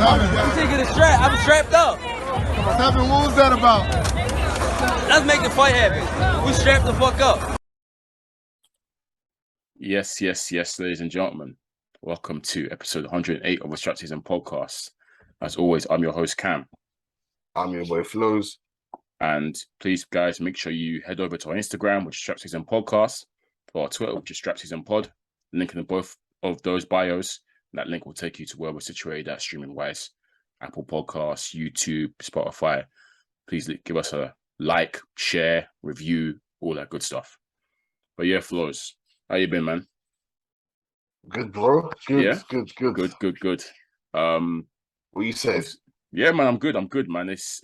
You take it a strap. I'm strapped up. What's happening? What was that about? Let's make the fight happen. We strapped the fuck up. Yes, ladies and gentlemen. Welcome to episode 108 of the Strap Season podcast. As always, I'm your host, Cam. I'm your boy, Flows. And please, guys, make sure you head over to our Instagram, which is Strap Season Podcast, or our Twitter, which is Strap Season Pod. Link in both of those bios. That link will take you to where we're situated at streaming-wise. Apple Podcasts, YouTube, Spotify. Please give us a like, share, review, all that good stuff. But yeah, Flows, how you been, man? Good, bro. Good, yeah? Good. What you said? Yeah, man, I'm good, man. There's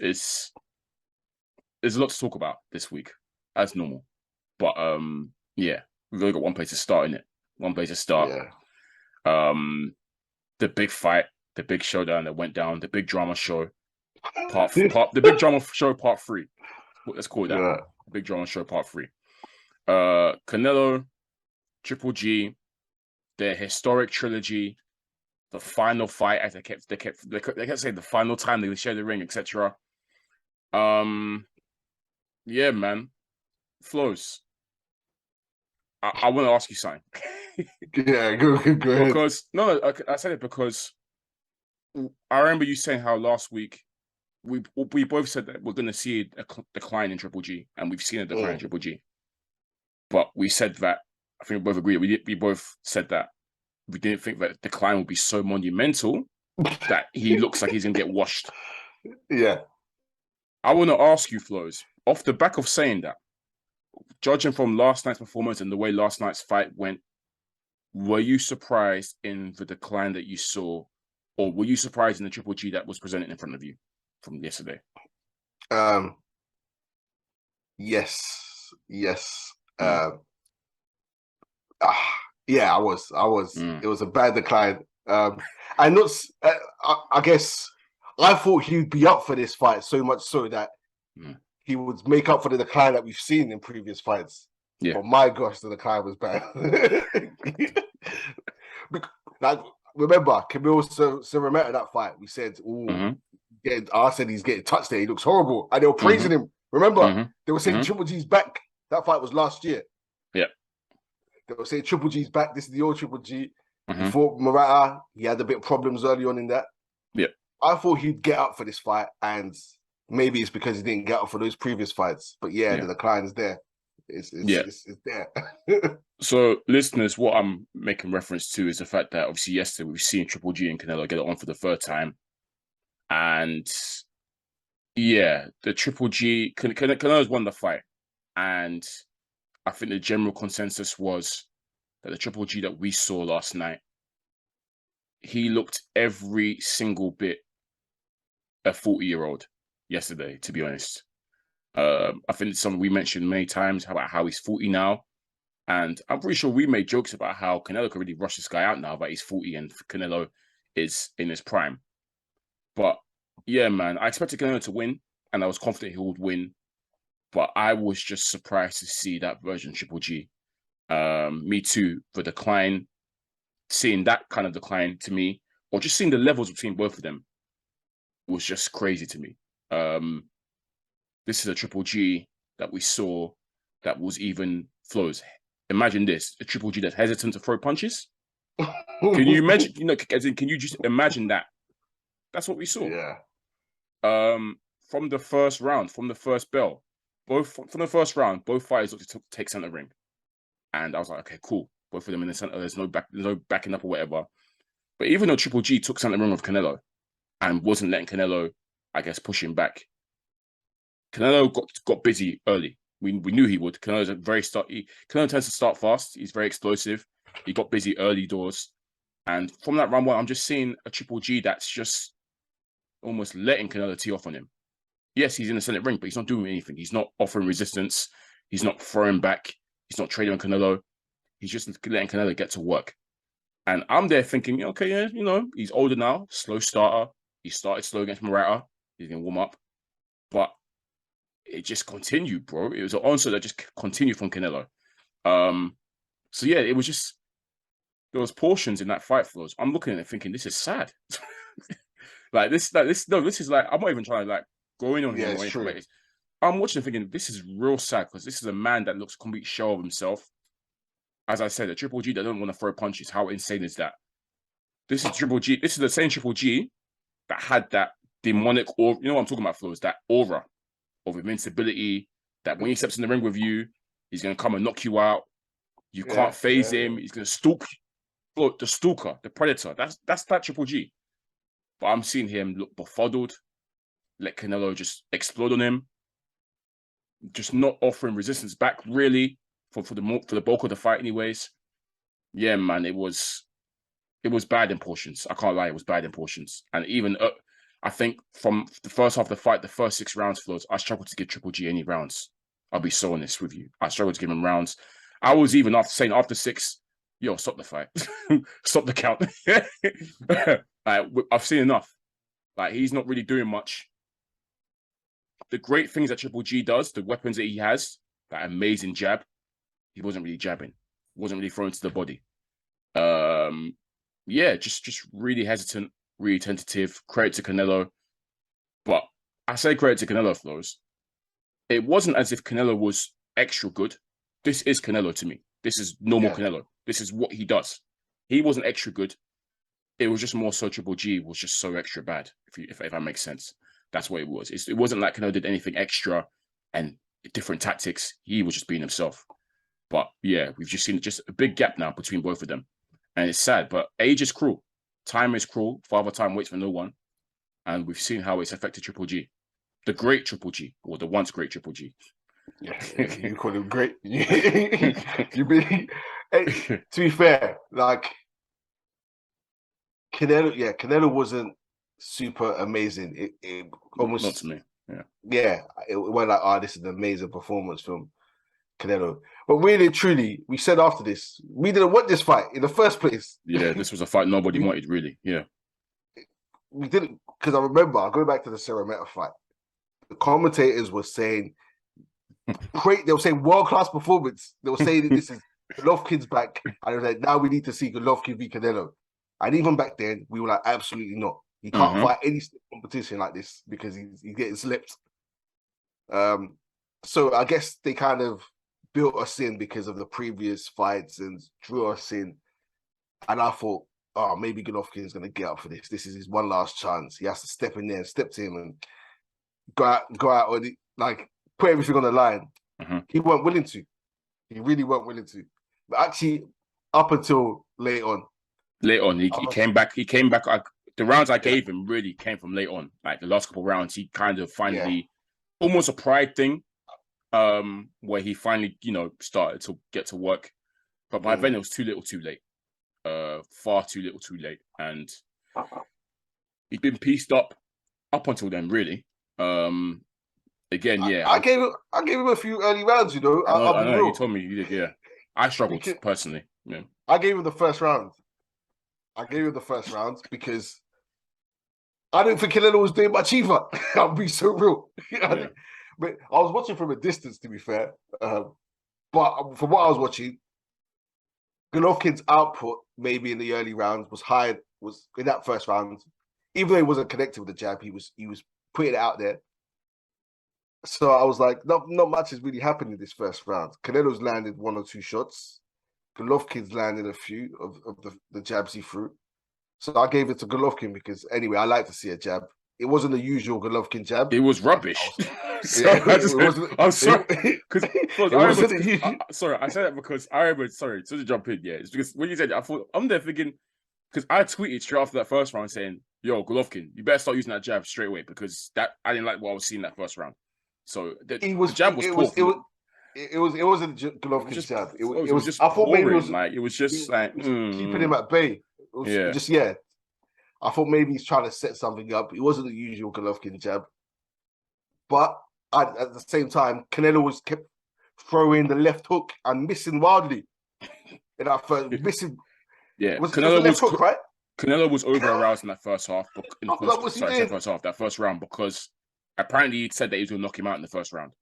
a lot to talk about this week, as normal. But yeah, we've only got one place to start, innit? One place to start. Yeah. The big fight, the big showdown that went down, the big drama show, the big drama show part 3. Let's call it that. Yeah. Big drama show part 3. Canelo, Triple G, their historic trilogy, the final fight, as they kept saying the final time they would share the ring, etc. Yeah, man. Flows. I want to ask you something. Yeah, go ahead. Because I said it because I remember you saying how last week we both said that we're going to see a decline in Triple G, and we've seen a decline in Triple G. But we said that, I think we both agreed, we both said that we didn't think that decline would be so monumental that he looks like he's going to get washed. Yeah. I want to ask you, Flows, off the back of saying that, judging from last night's performance and the way last night's fight went, were you surprised in the decline that you saw, or were you surprised in the Triple G that was presented in front of you from yesterday? Yes. Yeah, I was. It was a bad decline. I guess I thought he'd be up for this fight so much so that he would make up for the decline that we've seen in previous fights. Yeah. But my gosh, the decline was bad. Like, remember, Camille Cerrone that fight, we said, I said he's getting touched there. He looks horrible. And they were praising him. Remember, they were saying Triple G's back. That fight was last year. Yeah. They were saying Triple G's back. This is the old Triple G. He fought Murata. He had a bit of problems early on in that. Yeah. I thought he'd get up for this fight, and maybe it's because he didn't get up for those previous fights. But yeah. The decline is there. It's there. So, listeners, what I'm making reference to is the fact that obviously yesterday we've seen Triple G and Canelo get it on for the third time. And yeah, the Triple G, Canelo's won the fight. And I think the general consensus was that the Triple G that we saw last night, he looked every single bit a 40-year-old yesterday, to be honest. I think it's something we mentioned many times about how he's 40 now. And I'm pretty sure we made jokes about how Canelo could really rush this guy out now that he's 40 and Canelo is in his prime. But yeah, man, I expected Canelo to win, and I was confident he would win. But I was just surprised to see that version Triple G. Me too, the decline, seeing that kind of decline to me, or just seeing the levels between both of them was just crazy to me. This is a Triple G that we saw that was even Flows. Imagine this, a Triple G that's hesitant to throw punches. Can you imagine, can you just imagine that? That's what we saw. Yeah. From the first round, from the first bell, both fighters looked to take center ring. And I was like, okay, cool. Both of them in the center, there's no backing up or whatever. But even though Triple G took center ring of Canelo and wasn't letting Canelo, I guess, push him back, Canelo got busy early. We knew he would. Canelo tends to start fast. He's very explosive. He got busy early doors. And from that round one, I'm just seeing a Triple G that's just almost letting Canelo tee off on him. Yes, he's in the center ring, but he's not doing anything. He's not offering resistance. He's not throwing back. He's not trading on Canelo. He's just letting Canelo get to work. And I'm there thinking, okay, yeah, he's older now, slow starter. He started slow against Murata. He's going to warm up. But it just continued, bro. It was an onslaught that just continued from Canelo. So yeah, it was just, there was portions in that fight, Flows. I'm looking at it thinking, this is sad. This is like I'm not even trying to like go in on him or anything. Like, I'm watching thinking this is real sad because this is a man that looks a complete shell of himself. As I said, a Triple G that don't want to throw punches. How insane is that? This is Triple G. This is the same Triple G that had that demonic aura. You know what I'm talking about, Flo? Is that aura of invincibility that when he steps in the ring with you, he's going to come and knock you out. You can't phase him. He's going to stalk you. The stalker, the predator. That's that Triple G. But I'm seeing him look befuddled, let Canelo just explode on him, just not offering resistance back really for the bulk of the fight anyways. Yeah, man, it was bad in portions. I can't lie, it was bad in portions. And even I think from the first half of the fight, the first 6 rounds, Flows, I struggled to give Triple G any rounds. I'll be so honest with you. I struggled to give him rounds. I was even after 6, yo, stop the fight. Stop the count. I've seen enough. Like, he's not really doing much. The great things that Triple G does, the weapons that he has, that amazing jab, he wasn't really jabbing. Wasn't really throwing to the body. Yeah, just really hesitant, really tentative. Credit to Canelo. But I say credit to Canelo, Flows. It wasn't as if Canelo was extra good. This is Canelo to me. This is normal Canelo. This is what he does. He wasn't extra good. It was just more so Triple G was just so extra bad, if that makes sense. That's what it was. It wasn't like Canelo did anything extra and different tactics. He was just being himself. But yeah, we've just seen just a big gap now between both of them. And it's sad, but age is cruel. Time is cruel. Father Time waits for no one. And we've seen how it's affected Triple G. The great Triple G, or the once great Triple G. Yeah, you call him great. To be fair, like Canelo wasn't super amazing. It almost not to me. It went like, this is an amazing performance from Canelo. But really, truly, we said after this, we didn't want this fight in the first place. Yeah, this was a fight nobody wanted, really. Yeah. We didn't, because I remember, going back to the Serrameta fight, the commentators were saying, great, they were saying world-class performance. They were saying that this is Golovkin's back. And they were like, now we need to see Golovkin v. Canelo. And even back then, we were like, absolutely not. He can't fight any competition like this because he's getting slipped. So I guess they kind of built us in because of the previous fights and drew us in. And I thought, maybe Golovkin's going to get up for this. This is his one last chance. He has to step in there and step to him and go out on like put everything on the line. He weren't willing to. He really weren't willing to. But actually, up until late on, he came back. He came back. The rounds I gave him really came from late on. Like the last couple of rounds, he kind of finally, almost a pride thing, where he finally, started to get to work. But by then it was too little, too late. Far too little, too late, and he'd been pieced up until then. Really, again, I gave him a few early rounds. I know you told me you did. Yeah, I struggled personally. Yeah, I gave him the first round. Because I didn't think Canelo was doing much either. I'll be so real. But I was watching from a distance, to be fair. But from what I was watching, Golovkin's output, maybe in the early rounds, was in that first round. Even though he wasn't connected with the jab, he was putting it out there. So I was like, not much is really happening in this first round. Canelo's landed 1 or 2 shots. Golovkin's landed a few of the jabs he threw. So I gave it to Golovkin because, anyway, I like to see a jab. It wasn't the usual Golovkin jab. It was rubbish. I'm sorry. Sorry, I said that because I remember, sorry, to jump in, it's because when you said it, I thought, I'm there thinking, because I tweeted straight after that first round saying, yo, Golovkin, you better start using that jab straight away because I didn't like what I was seeing that first round. So the jab was poor. It wasn't Golovkin's jab. It was just. I thought maybe it was just keeping him at bay. I thought maybe he's trying to set something up. It wasn't the usual Golovkin jab, but at the same time, Canelo kept throwing the left hook and missing wildly. In that first missing, Canelo was hook, right? Canelo was over aroused in that first half. That first round, because apparently he said that he was going to knock him out in the first round.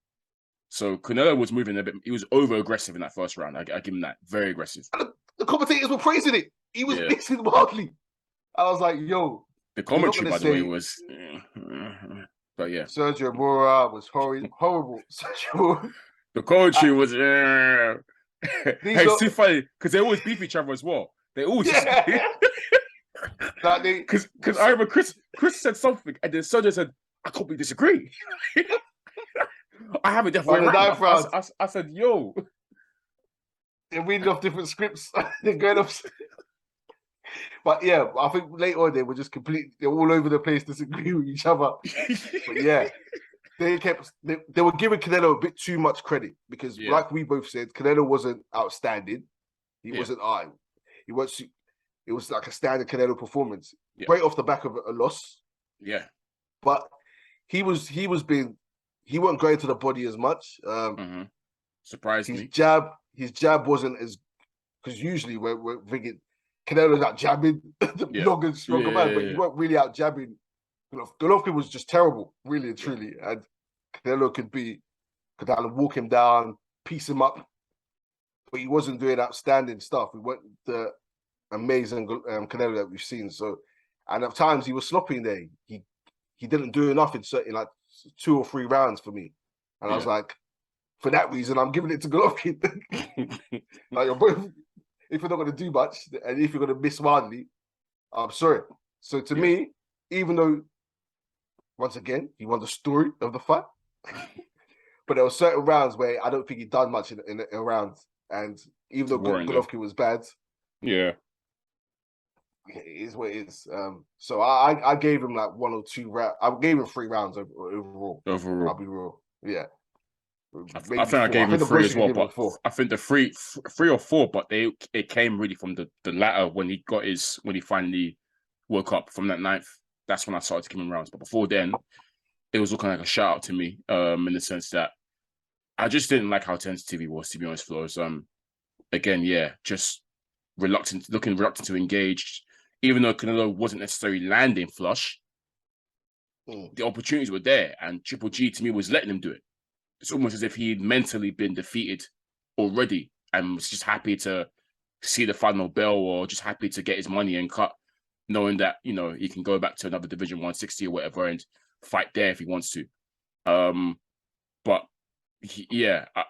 So Canelo was moving a bit. He was over aggressive in that first round. I give him that, very aggressive. The commentators were praising it. He was missing wildly. I was like, yo, The commentary, by the way, was. But yeah, Sergio Mora was horrible. the commentary was. Hey, it's too funny because they always beef each other as well. They always because I remember Chris said something and then Sergio said, "I completely disagree." I have a different round. I said, "Yo." They're reading off different scripts. They're going off. But yeah, I think later on they were just they're all over the place, disagreeing with each other. But yeah, they were giving Canelo a bit too much credit because, like we both said, Canelo wasn't outstanding. He wasn't it was like a standard Canelo performance. Right off the back of a loss. Yeah. But he wasn't going to the body as much. Surprised me. His jab wasn't as, because usually we're thinking Canelo's out jabbing the longer, stronger man, but he weren't really out jabbing. Golovkin was just terrible, really and truly. And Canelo could walk him down, piece him up, but he wasn't doing outstanding stuff. We weren't the amazing Canelo that we've seen. So, and at times he was sloppy there. He didn't do enough in certain, like 2 or 3 rounds for me. And I was like, for that reason, I'm giving it to Golovkin. Like, you're both, if you're not going to do much, and if you're going to miss wildly, I'm sorry. So to me, even though, once again, he won the story of the fight, but there were certain rounds where I don't think he'd done much in a round. And even though Golovkin was bad, it is what it is. So I gave him like 1 or 2 rounds. I gave him 3 rounds overall. I'll be real. Yeah. I think I gave him 3 as well, but I think the 3 or 4, but it came really from the latter when he finally woke up from that 9th. That's when I started to give him rounds. But before then, it was looking like a shout out to me, in the sense that I just didn't like how tentative he was, to be honest, Flores. Again, just looking reluctant to engage, even though Canelo wasn't necessarily landing flush. The opportunities were there, and Triple G to me was letting him do it. It's almost as if he'd mentally been defeated already and was just happy to see the final bell, or just happy to get his money and cut, knowing that, he can go back to another Division 160 or whatever and fight there if he wants to. But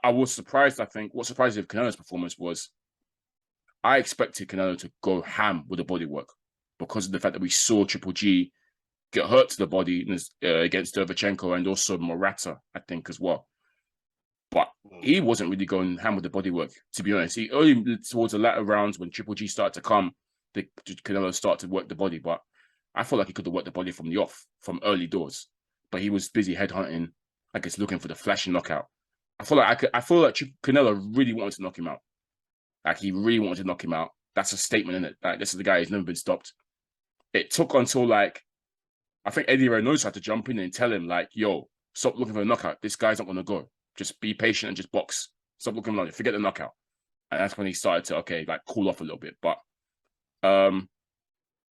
I was surprised. I think what surprised me with Canelo's performance was I expected Canelo to go ham with the bodywork because of the fact that we saw Triple G get hurt to the body against Derevchenko and also Morata, I think, as well. But he wasn't really going ham with the bodywork, to be honest. He only towards the latter rounds when Triple G started to come, Canelo started to work the body. But I felt like he could have worked the body from early doors. But he was busy headhunting, I guess, looking for the flashing knockout. I feel like Canelo really wanted to knock him out. Like, he really wanted to knock him out. That's a statement, isn't it? Like, this is the guy who's never been stopped. It took until, like, I think Eddie Reynoso had to jump in and tell him, like, yo, stop looking for a knockout. This guy's not going to go. Just be patient and just box. Stop looking like it. Forget the knockout. And that's when he started to, cool off a little bit. But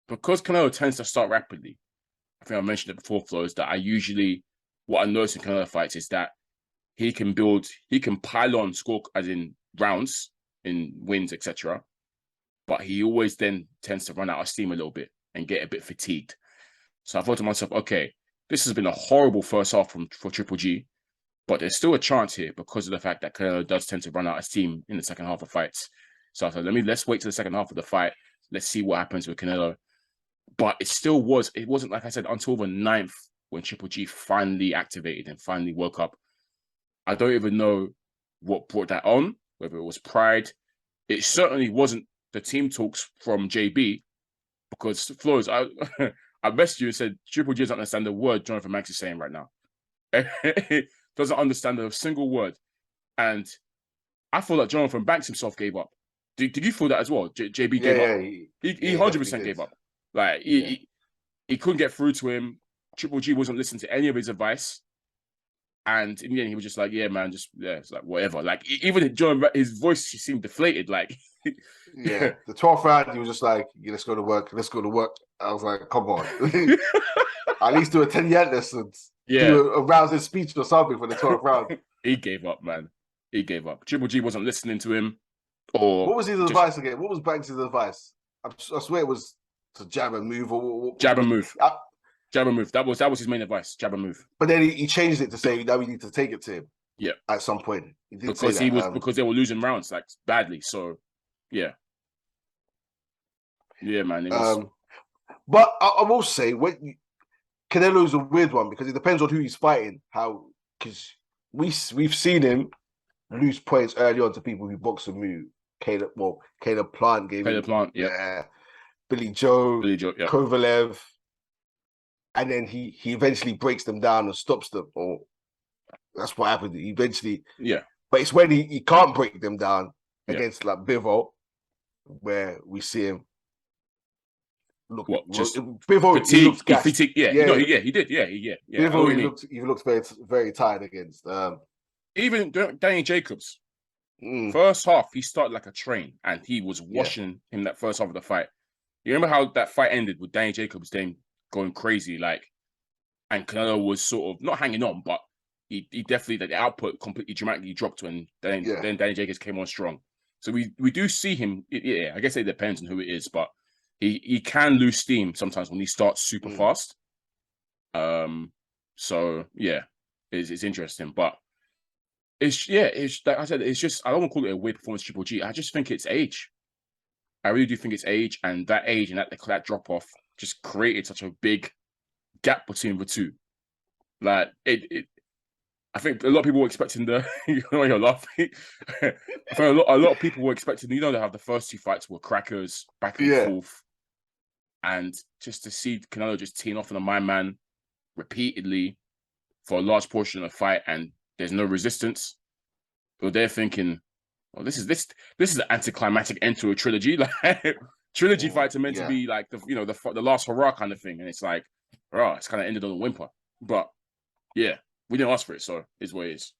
because Canelo tends to start rapidly, I think I mentioned it before, Flo, is that what I notice in Canelo fights is that he can pile on score, as in rounds, in wins, etc. But he always then tends to run out of steam a little bit and get a bit fatigued. So I thought to myself, okay, this has been a horrible first half for Triple G, but there's still a chance here because of the fact that Canelo does tend to run out of steam in the second half of fights. So I thought, let's wait till the second half of the fight. Let's see what happens with Canelo. But it wasn't, like I said, until the 9th when Triple G finally activated and finally woke up. I don't even know what brought that on, whether it was pride. It certainly wasn't the team talks from JB, because Flores, I messaged you and said Triple G doesn't understand the word Jonathan Max is saying right now. Doesn't understand a single word. And I feel like Jonathan Banks himself gave up. Did you feel that as well? JB gave up. He 100% gave up. Like, he couldn't get through to him. Triple G wasn't listening to any of his advice. And in the end, he was just like, yeah, man, it's like, whatever. Like, even his voice, he seemed deflated. Like, the 12th round, he was just like, let's go to work. I was like, come on. At least do a 10-yard lesson. Do a rousing speech or something for the 12th round. He gave up, man. He gave up. Triple G wasn't listening to him. Or what was his advice again? What was Banks' advice? I swear it was to jab and move or jab and move. Jab and move. That was his main advice. Jab and move. But then he changed it to say that we need to take it to him. Yeah. At some point, he did because say that, because they were losing rounds like badly. So yeah, man. It was... But I will say Canelo's a weird one because it depends on who he's fighting. Because we've seen him lose points early on to people who box and move. Caleb Plant gave him. Plant, yeah. Billy Joe, yeah. Kovalev. And then he eventually breaks them down and stops them. Or that's what happened. He eventually... Yeah. But it's when he can't break them down against like Bivol, where we see him look... Just Bivol, fatigue, he looked gassed. he did. Yeah. Bivol, he looked very, very tired against... Even Danny Jacobs. First half, he started like a train and he was washing him that first half of the fight. You remember how that fight ended with Danny Jacobs then going crazy, like, and Canelo was sort of not hanging on, but he definitely, the output completely dramatically dropped when then Danny Jacobs came on strong. So we do see him. I guess it depends on who it is, but he can lose steam sometimes when he starts super fast. So yeah, it's interesting, but it's like I said, it's just, I don't want to call it a weird performance Triple G. I just think it's age. I really do think it's age, and that age and that drop off just created such a big gap between the two. Like I think a lot of people were expecting you're laughing. I think a lot of people were expecting, to have the first two fights were crackers, back and forth. And just to see Canelo just teeing off on a man repeatedly for a large portion of the fight, and there's no resistance. So they're thinking, well, this is an anticlimactic end to a trilogy. Like trilogy fights are meant to be like the last hurrah kind of thing, and it's like, it's kind of ended on a whimper. But yeah, we didn't ask for it, so it's what it is.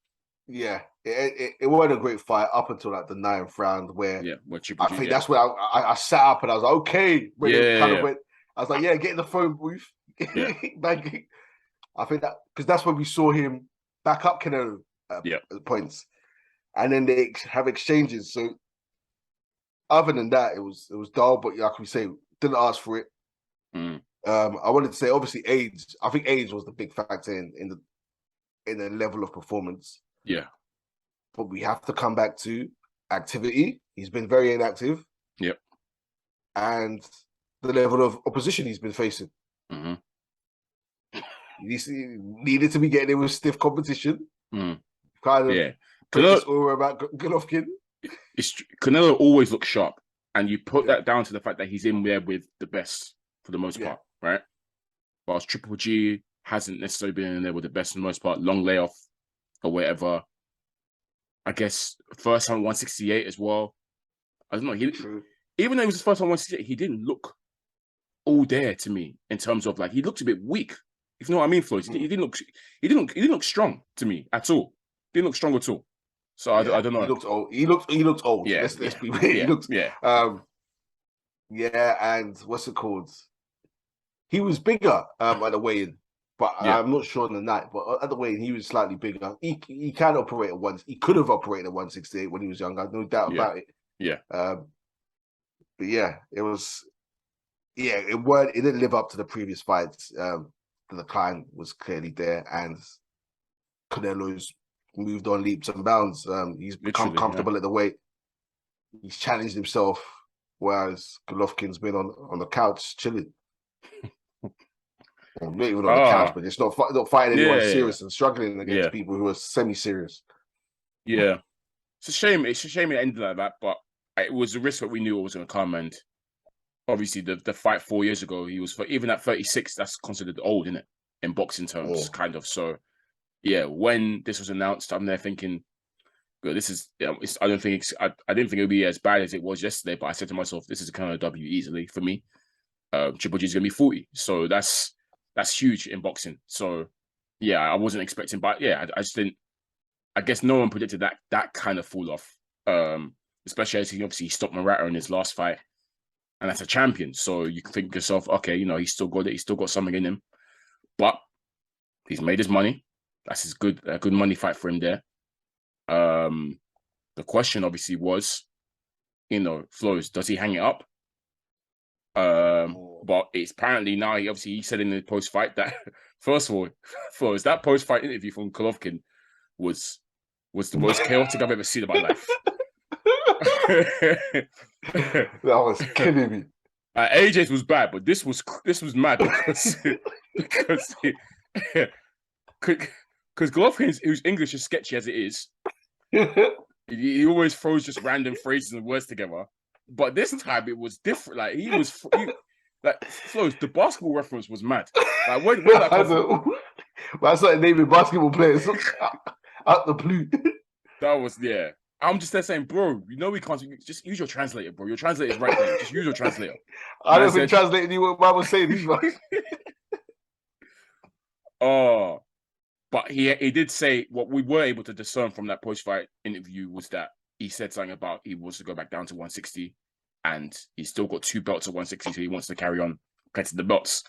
Yeah, it wasn't a great fight up until like the 9th round, where Triple G, that's where I sat up and I was like, okay. Went, I was like, get in the phone booth. Like, I think that because that's when we saw him back up Canelo at points, and then they have exchanges. So other than that, it was dull. But like we say, didn't ask for it. I wanted to say, obviously, age. I think age was the big factor in the level of performance. Yeah, but we have to come back to activity. He's been very inactive. Yep, and the level of opposition he's been facing. He needed to be getting in with stiff competition. Kind of Canelo, aura about Golovkin. Canelo always looks sharp, and you put that down to the fact that he's in there with the best for the most part, right? Whilst Triple G hasn't necessarily been in there with the best for the most part, long layoff or whatever. I guess first time 168 as well. I don't know. Even though it was his first time 168, he didn't look all there to me in terms of, like, he looked a bit weak. If you know what I mean, Floyd. He didn't look strong to me at all. Didn't look strong at all. So I don't know. He looked old. He looked old. Yeah, let's be real. He looked and what's it called? He was bigger at the weigh-in, but I'm not sure on the night. But at the weigh-in, he was slightly bigger. He can operate at once. He could have operated at 168 when he was younger. No doubt about it. Yeah. But yeah, it was. Yeah, it didn't live up to the previous fights. The decline was clearly there, and Canelo's moved on leaps and bounds. He's become comfortable at the weight. He's challenged himself, whereas Golovkin's been on the couch chilling. Well, not even on the couch, but it's not fighting anyone serious and struggling against people who are semi-serious. Yeah, it's a shame. It's a shame it ended like that, but it was a risk that we knew it was going to come. And obviously, the fight 4 years ago, he was even at 36. That's considered old, isn't it, in boxing terms, kind of. So, yeah, when this was announced, I'm there thinking, "Good, this is." I didn't think it would be as bad as it was yesterday, but I said to myself, "This is a kind of W easily for me." Triple G is going to be 40, so that's huge in boxing. So, yeah, I wasn't expecting, but yeah, I just didn't. I guess no one predicted that kind of fall off, especially as he obviously stopped Murata in his last fight, and that's a champion. So you can think to yourself, okay, he's still got it. He's still got something in him, but he's made his money. That's a good money fight for him there. The question obviously was, Flows, does he hang it up? But it's apparently now he said in the post fight that first of all, that post fight interview from Golovkin was the most chaotic I've ever seen in my life. That was killing me. AJ's was bad, but this was mad because Golovkin, whose English is sketchy as it is, he always throws just random phrases and words together. But this time it was different. Like Flows, the basketball reference was mad. Like where that come from? I started naming basketball players out the blue. That was I'm just there saying, bro, you know we can't. Just use your translator, bro. Your translator is right there. Just use your translator. I don't think translating you what I was saying. Oh, but he did say what we were able to discern from that post-fight interview was that he said something about he wants to go back down to 160, and he's still got 2 belts at 160, so he wants to carry on getting the belts.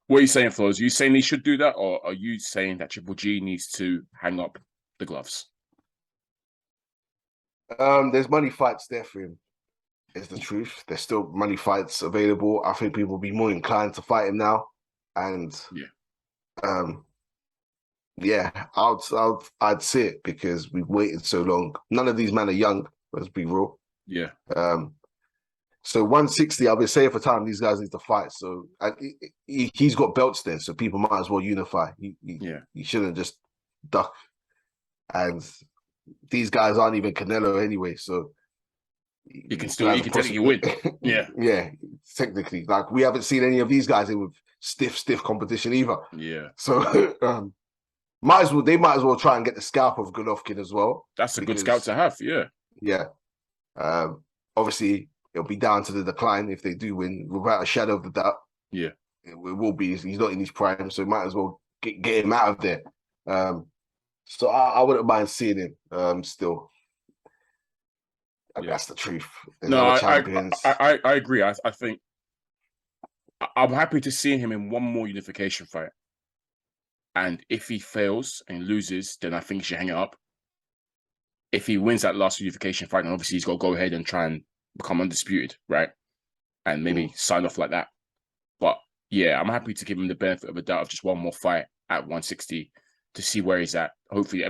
What are you saying, Flows? Are you saying he should do that, or are you saying that Triple G needs to hang up the gloves? There's money fights there for him, is the truth. There's still money fights available. I think people will be more inclined to fight him now. And I'd say it because we've waited so long. None of these men are young, let's be real. Yeah. So 160, I've been saying for time, these guys need to fight. So he's got belts there, so people might as well unify. He shouldn't just duck. And these guys aren't even Canelo anyway, so you can technically win. Yeah, technically. Like we haven't seen any of these guys in with stiff competition either. Yeah. So they might as well try and get the scalp of Golovkin as well. That's a good scalp to have, yeah. Yeah. Obviously it'll be down to the decline if they do win, without a shadow of a doubt. Yeah. It will be. He's not in his prime, so might as well get him out of there. So I wouldn't mind seeing him still. That's the truth. There's I agree. I think I'm happy to see him in one more unification fight. And if he fails and loses, then I think he should hang it up. If he wins that last unification fight, then obviously he's got to go ahead and try and become undisputed, right? And maybe sign off like that. But yeah, I'm happy to give him the benefit of a doubt of just one more fight at 160 to see where he's at. Hopefully,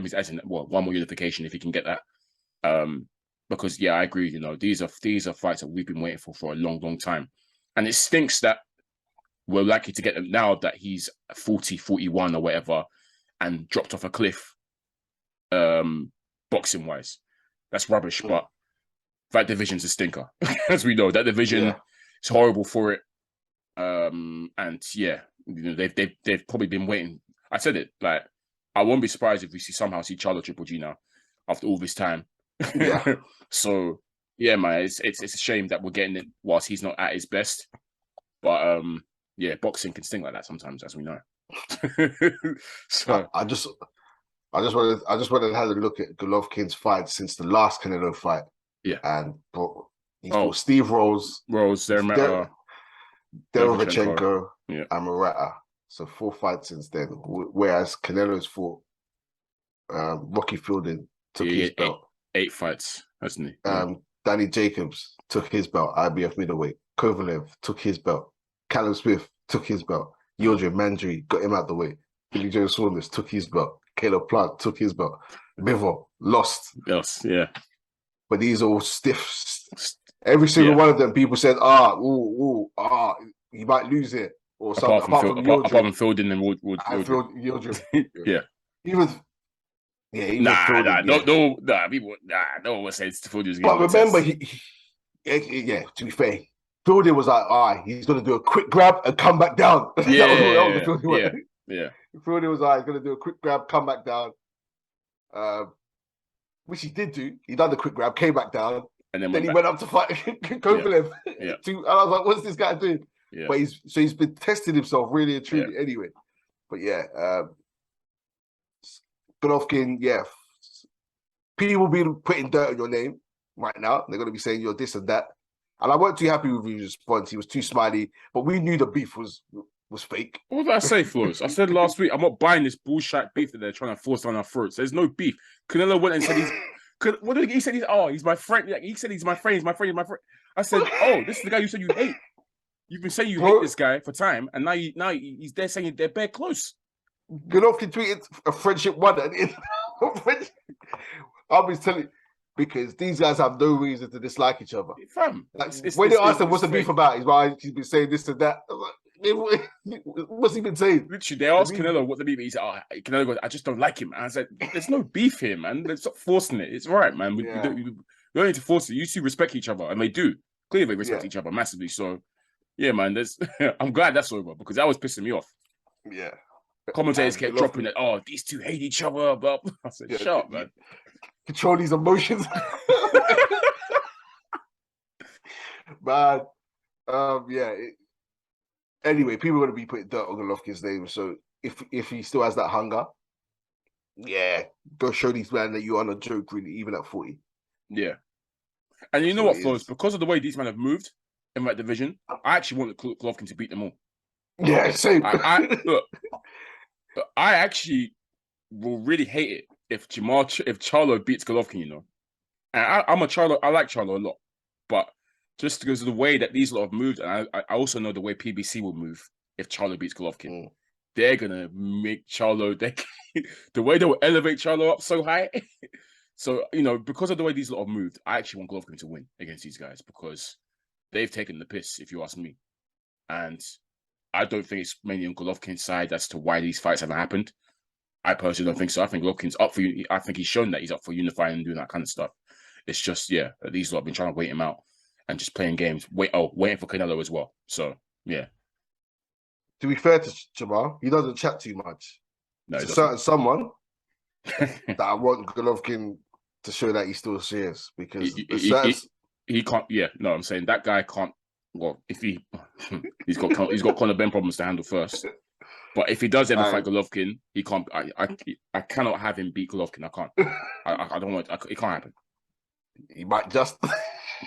one more unification if he can get that. Because I agree. You know, these are fights that we've been waiting for a long, long time, and it stinks that we're likely to get them now that he's 40, 41 or whatever, and dropped off a cliff. Boxing wise, that's rubbish. But that division's a stinker, as we know. That division is horrible for it. And they've probably been waiting. I said it, like, I won't be surprised if we somehow see Charlo Triple G now after all this time. Yeah. So man, it's a shame that we're getting it whilst he's not at his best. But boxing can sting like that sometimes, as we know. So I just wanted to have a look at Golovkin's fight since the last Canelo fight. Yeah. And he's fought Steve Rose, Derevchenko, and Murata. So 4 fights since then. Whereas Canelo's fought Rocky Fielding, took his belt. 8 fights, hasn't he? Danny Jacobs took his belt, IBF middleweight. Kovalev took his belt. Callum Smith took his belt. Yodri Mandry got him out the way. Billy Joe Saunders took his belt. Caleb Plant took his belt. Bivol lost. Yes, yeah. But these are all stiff. Every single one of them, people said, he might lose it. Or something. Apart from Fielding and Wood. Yodri. Yeah. People. No one was saying Fielding. But remember, to be fair, Fielding was like, he's going to do a quick grab and come back down. Yeah. Fielding was like, he's going to do a quick grab, come back down. Which he did do. He done the quick grab, came back down, and then he went up to fight Kovalev. Yeah. And I was like, what's this guy doing? Yeah. But he's been testing himself really and truly anyway. But Golovkin, people be putting dirt on your name right now. They're going to be saying you're this and that. And I weren't too happy with his response. He was too smiley, but we knew the beef was fake. What did I say, Flores? I said last week, I'm not buying this bullshit beef that they're trying to force down our throats. There's no beef. Canelo went and said what did he say? He's my friend. He said he's my friend. He's my friend. I said, this is the guy you said you hate. You've been saying you Bro. hate this guy for time, and now he's there saying they're bare close. Golovkin tweeted a friendship one. I'll be telling you, because these guys have no reason to dislike each other. Fam, Like, when they asked him what's the beef about, he's been saying this and that. What's he been saying? Literally, they asked Canelo what the beef is. He said, Canelo goes, I just don't like him. And I said, there's no beef here, man. Let's stop forcing it. It's all right, man. We don't need to force it. You two respect each other, and they do. Clearly, they respect each other massively. So, yeah, man, I'm glad that's over, because that was pissing me off. Yeah. Commentators kept dropping it. Oh, these two hate each other. But I said, shut up, man. Control these emotions. Man, anyway, people are going to be putting dirt on Golovkin's name. So if he still has that hunger, go show these men that you are not a joke, really, even at 40. Yeah. And you know what, Flows? Because of the way these men have moved in that division, I actually want Golovkin to beat them all. Yeah, same. I actually will really hate it if Charlo beats Golovkin, you know. And I'm a Charlo. I like Charlo a lot, but just because of the way that these lot have moved, and I also know the way PBC will move if Charlo beats Golovkin. They're gonna make Charlo. The way they will elevate Charlo up so high. So, you know, because of the way these lot have moved, I actually want Golovkin to win against these guys, because they've taken the piss, if you ask me. And I don't think it's mainly on Golovkin's side as to why these fights haven't happened. I personally don't think so. I think Golovkin's up for you. I think he's shown that he's up for unifying and doing that kind of stuff. It's just, these lot have been trying to wait him out and just playing games. Waiting for Canelo as well. So, yeah. To be fair to Jamal, he doesn't chat too much. No, to certain someone that I want Golovkin to show that he's still serious, because he can't. Yeah, no, I'm saying that guy can't. Well, if he's got Conor Ben problems to handle first. But if he does ever fight Golovkin, he can't. I cannot have him beat Golovkin. I can't. I don't want. It can't happen. He might just.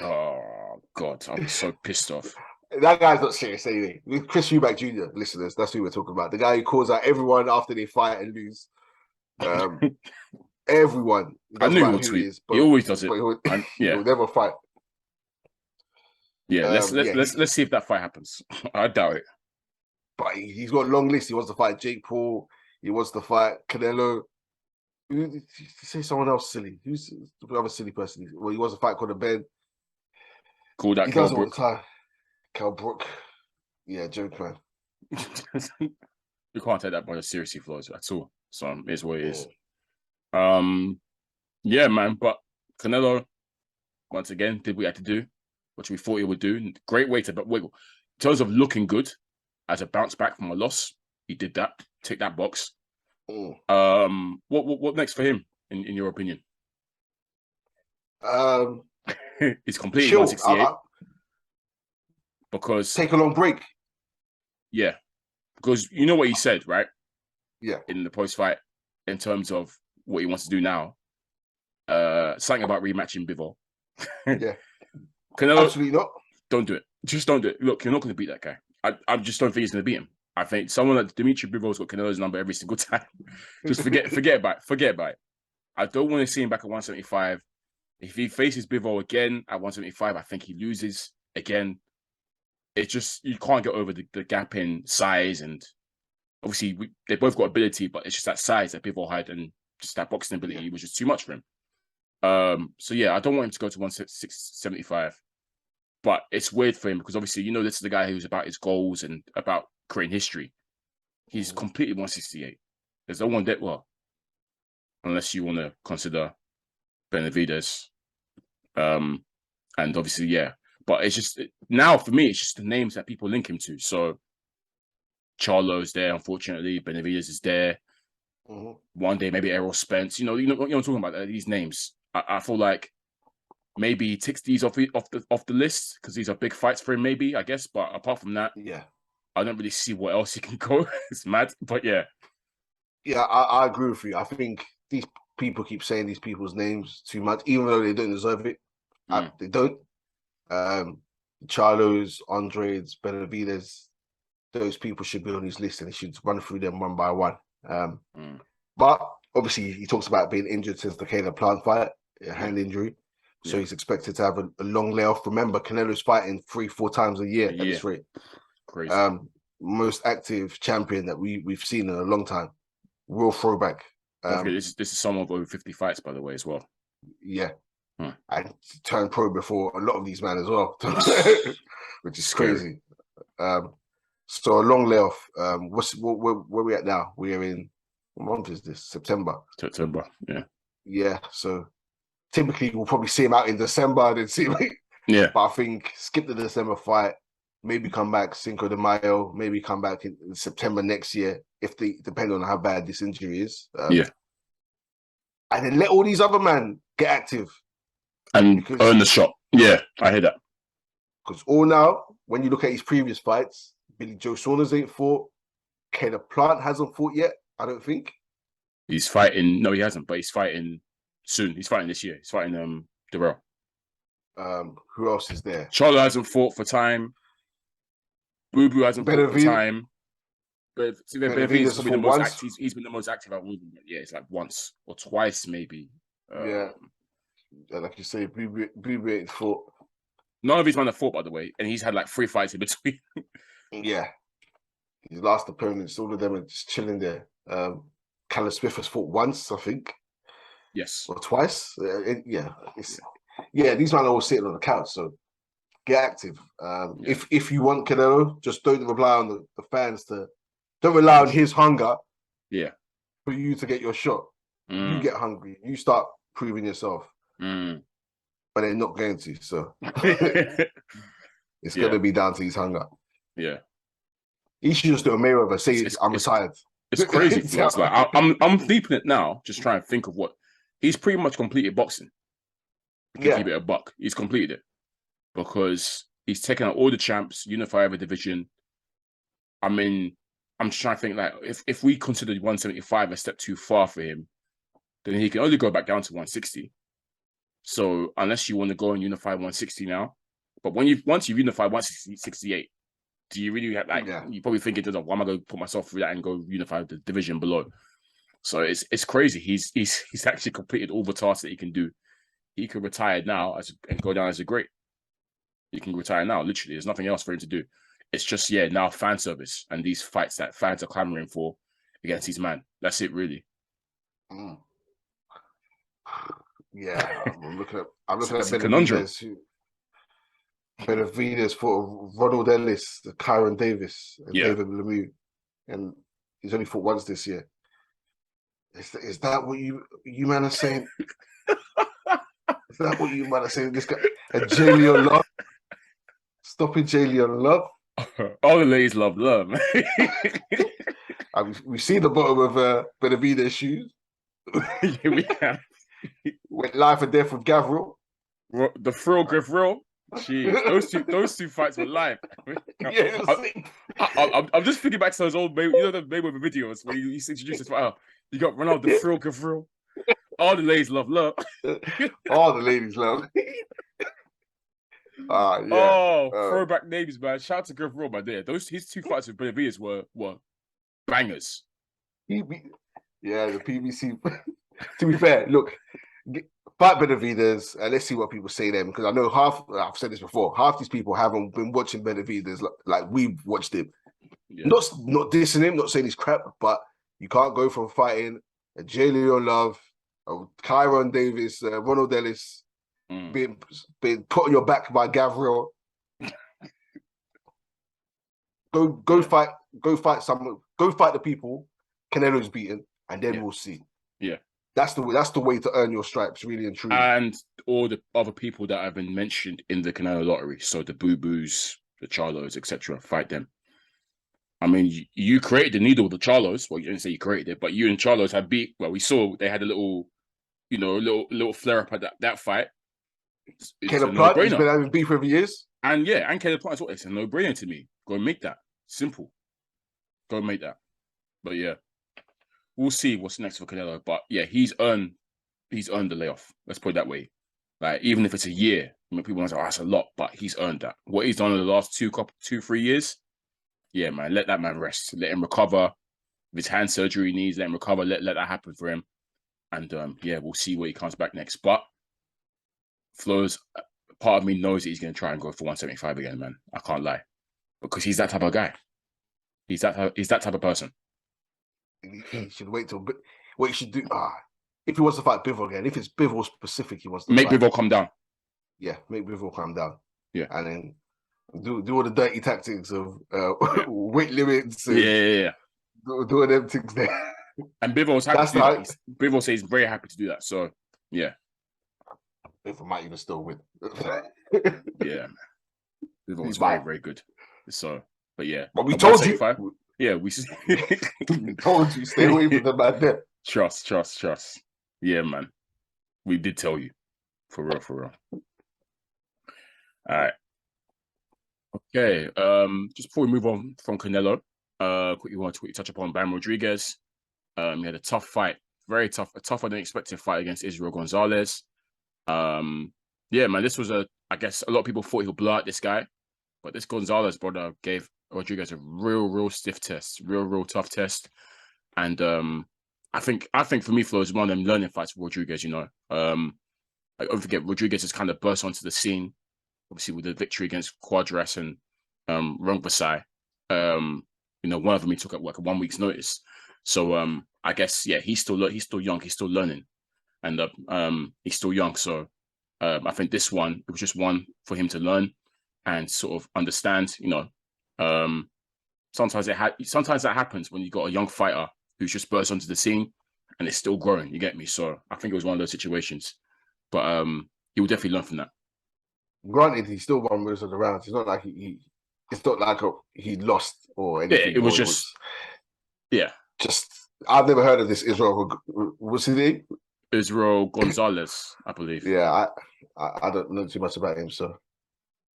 Oh God, I'm so pissed off. That guy's not serious anyway. Chris Eubank Jr., listeners, that's who we're talking about. The guy who calls out everyone after they fight and lose. Everyone. I knew he would tweet. He always does it. He'll never fight. Yeah, let's see if that fight happens. I doubt it. But he's got a long list. He wants to fight Jake Paul. He wants to fight Canelo. You say someone else silly. Who's the other silly person? Well, he wants to fight Conor Ben. Call that Kell Brook. Kell Brook. Yeah, joke, man. You can't take that brother seriously, Flows, at all. So it is what it is. Yeah, man. But Canelo, once again, did what he had to do, which we thought he would do. Great way to wiggle. In terms of looking good as a bounce back from a loss, he did that. Tick that box. What next for him, in your opinion? He's completed 168. Because take a long break. Yeah. Because you know what he said, right? Yeah. In the post-fight, in terms of what he wants to do now. Something about rematching Bivol. Yeah. Canelo, absolutely not. Don't do it. Just don't do it. Look, you're not going to beat that guy. I just don't think he's going to beat him. I think someone like Dimitri Bivol's got Canelo's number every single time. Just forget about it. I don't want to see him back at 175. If he faces Bivol again at 175, I think he loses again. It's just, you can't get over the gap in size, and obviously they both got ability, but it's just that size that Bivol had, and just that boxing ability was just too much for him. So yeah, I don't want him to go to 175, but it's weird for him because obviously, you know, this is the guy who's about his goals and about creating history. He's completely 168. There's no one that, well, unless you want to consider Benavidez. And obviously, yeah. But it's just, now for me, it's just the names that people link him to. So Charlo's there, unfortunately. Benavidez is there. One day, maybe Errol Spence. You know what I'm talking about, these names. I feel like maybe he ticks these off the list because these are big fights for him, maybe, I guess. But apart from that, yeah, I don't really see what else he can go. It's mad, but yeah. Yeah, I agree with you. I think these people keep saying these people's names too much, even though they don't deserve it. They don't. Charlo's, Andres, Benavidez, those people should be on his list, and he should run through them one by one. But obviously, he talks about being injured since the Caleb Plant fight, a hand injury. So he's expected to have a long layoff. Remember, Canelo's fighting 3-4 times a year at this rate. Crazy. Most active champion that we've seen in a long time. Real throwback. This is someone with over 50 fights, by the way, as well. Yeah. And turned pro before a lot of these men as well, which is crazy. So a long layoff. Where we at now? We're in, what month is this? September. Yeah. Yeah. So typically we'll probably see him out in December and then see him. Yeah. But I think skip the December fight, maybe come back Cinco de Mayo, maybe come back in September next year, depending on how bad this injury is. And then let all these other men get active. And earn the shot. Yeah, I hear that. Because all now, when you look at his previous fights, Billy Joe Saunders ain't fought. Caleb Plant hasn't fought yet, I don't think. He's fighting. No, he hasn't, but he's fighting soon. He's fighting this year. He's fighting Darrell. Who else is there? Charlo hasn't fought for time. Boo Boo hasn't fought for time. But Benavidez has been the most active. He's been the most active out of all of them. Yeah, it's like once or twice, maybe. Like you say, Boo Boo ain't fought. None of his men have fought, by the way, and he's had like 3 fights in between. Yeah. His last opponents, all of them are just chilling there. Callum Smith has fought once, I think. Yes. Or twice. These men are all sitting on the couch, so get active. If you want Canelo, just don't rely on the fans don't rely on his hunger for you to get your shot. You get hungry. You start proving yourself. But they're not going to, so it's going to be down to his hunger. Yeah. He should just do a Mayweather, say I'm retired. It's crazy for us. Like I'm deep in it now, just trying to think of what he's pretty much completed boxing. Keep it a buck. He's completed it because he's taken out all the champs, unified every division. I mean, I'm just trying to think like if we consider 175 a step too far for him, then he can only go back down to 160. So unless you want to go and unify 160 now, but once you've unified 168, do you really have you probably think why am I going to put myself through that and go unify the division below? So it's crazy. He's actually completed all the tasks that he can do. He could retire now and go down as a great. He can retire now. Literally, there's nothing else for him to do. It's just now fan service and these fights that fans are clamoring for against his man. That's it, really. Yeah, I'm looking at Benavidez. Benavidez for Ronald Ellis, the Kyron Davis, and David Lemieux, and he's only fought once this year. Is that what you man are saying? Is that what you man are saying? This guy, a Jalen Love, stopping Jalen Love. All the ladies love love. We see the bottom of Benavidez shoes. Yeah, we have. Went life and death with Gavril. The Frill Gavril. Jeez, those two fights were live. I'm just thinking back to those old, the Mayweather videos where he introduced this fight. You got Ronaldo, the Frill Gavril. All the ladies love love. All the ladies love. Throwback names, man. Shout out to Gavril, man. There, his 2 fights with Benavidez were bangers. The PBC. To be fair, look, fight Benavidez, and let's see what people say then, because I know I've said this before, half these people haven't been watching Benavidez like we've watched him. Yeah. Not dissing him, not saying he's crap, but you can't go from fighting a Jalen Love, a Kyron Davis, Ronald Ellis, being put on your back by Gavril. Go fight someone. Go fight the people Canelo's beaten, and then we'll see. Yeah. That's the way to earn your stripes, really and truly. And all the other people that have been mentioned in the Canelo lottery, so the Boo Boos, the Charlos, etc., fight them. I mean, you created the needle with the Charlos. Well, you didn't say you created it, but you and Charlos had beat. Well, we saw they had a little flare up at that fight. Caleb Plant has been having beef for years, and Caleb Plant. It's a no-brainer to me. Go and make that simple. Go and make that. But yeah. We'll see what's next for Canelo, but he's earned the layoff. Let's put it that way. Like even if it's a year, people are like, that's a lot, but he's earned that. What he's done in the last 2-3 years, man, let that man rest. Let him recover. If his hand surgery needs, let him recover. Let that happen for him. And we'll see where he comes back next. But Flows, part of me knows that he's going to try and go for 175 again, man. I can't lie, because he's that type of guy. He's that type of person. He should wait till what he should do. If he wants to fight Bivol again, if it's Bivol specific, he wants to make fight. Bivol come down. Yeah, make Bivol come down. Yeah, and then do all the dirty tactics of weight limits. And yeah. Do all them things there. And Bivol's happy to do that. Bivol says he's very happy to do that. So yeah, Bivol might even still win. Yeah, man. Bivol's very, very good. So, but yeah, but we told you. Yeah, we told you stay away from the man there. Trust. Yeah, man. We did tell you. For real. All right. Okay. Just before we move on from Canelo, quickly want to touch upon Bam Rodriguez. He had a tough fight, very tough, a tougher than expected fight against Israel Gonzalez. Yeah, man, this was I guess a lot of people thought he'll blow out this guy, but this Gonzalez brother gave Rodriguez a real stiff test, real tough test. And I think for me, Flo, is one of them learning fights for Rodriguez, you know. I don't forget, Rodriguez has kind of burst onto the scene, obviously with the victory against Quadras and Rungvisai. You know, one of them he took at like a 1 week's notice. So I guess, yeah, he's still young, he's still learning. And he's still young. So I think this one, it was just one for him to learn and sort of understand, you know. Sometimes that happens when you got a young fighter who's just burst onto the scene and it's still growing, you get me? So I think it was one of those situations. But he will definitely learn from that. Granted, he still won most of the rounds. It's not like it's not like he lost or anything. Yeah, it was just I've never heard of this Israel. What's his name? Israel Gonzalez, I believe. Yeah, I don't know too much about him, so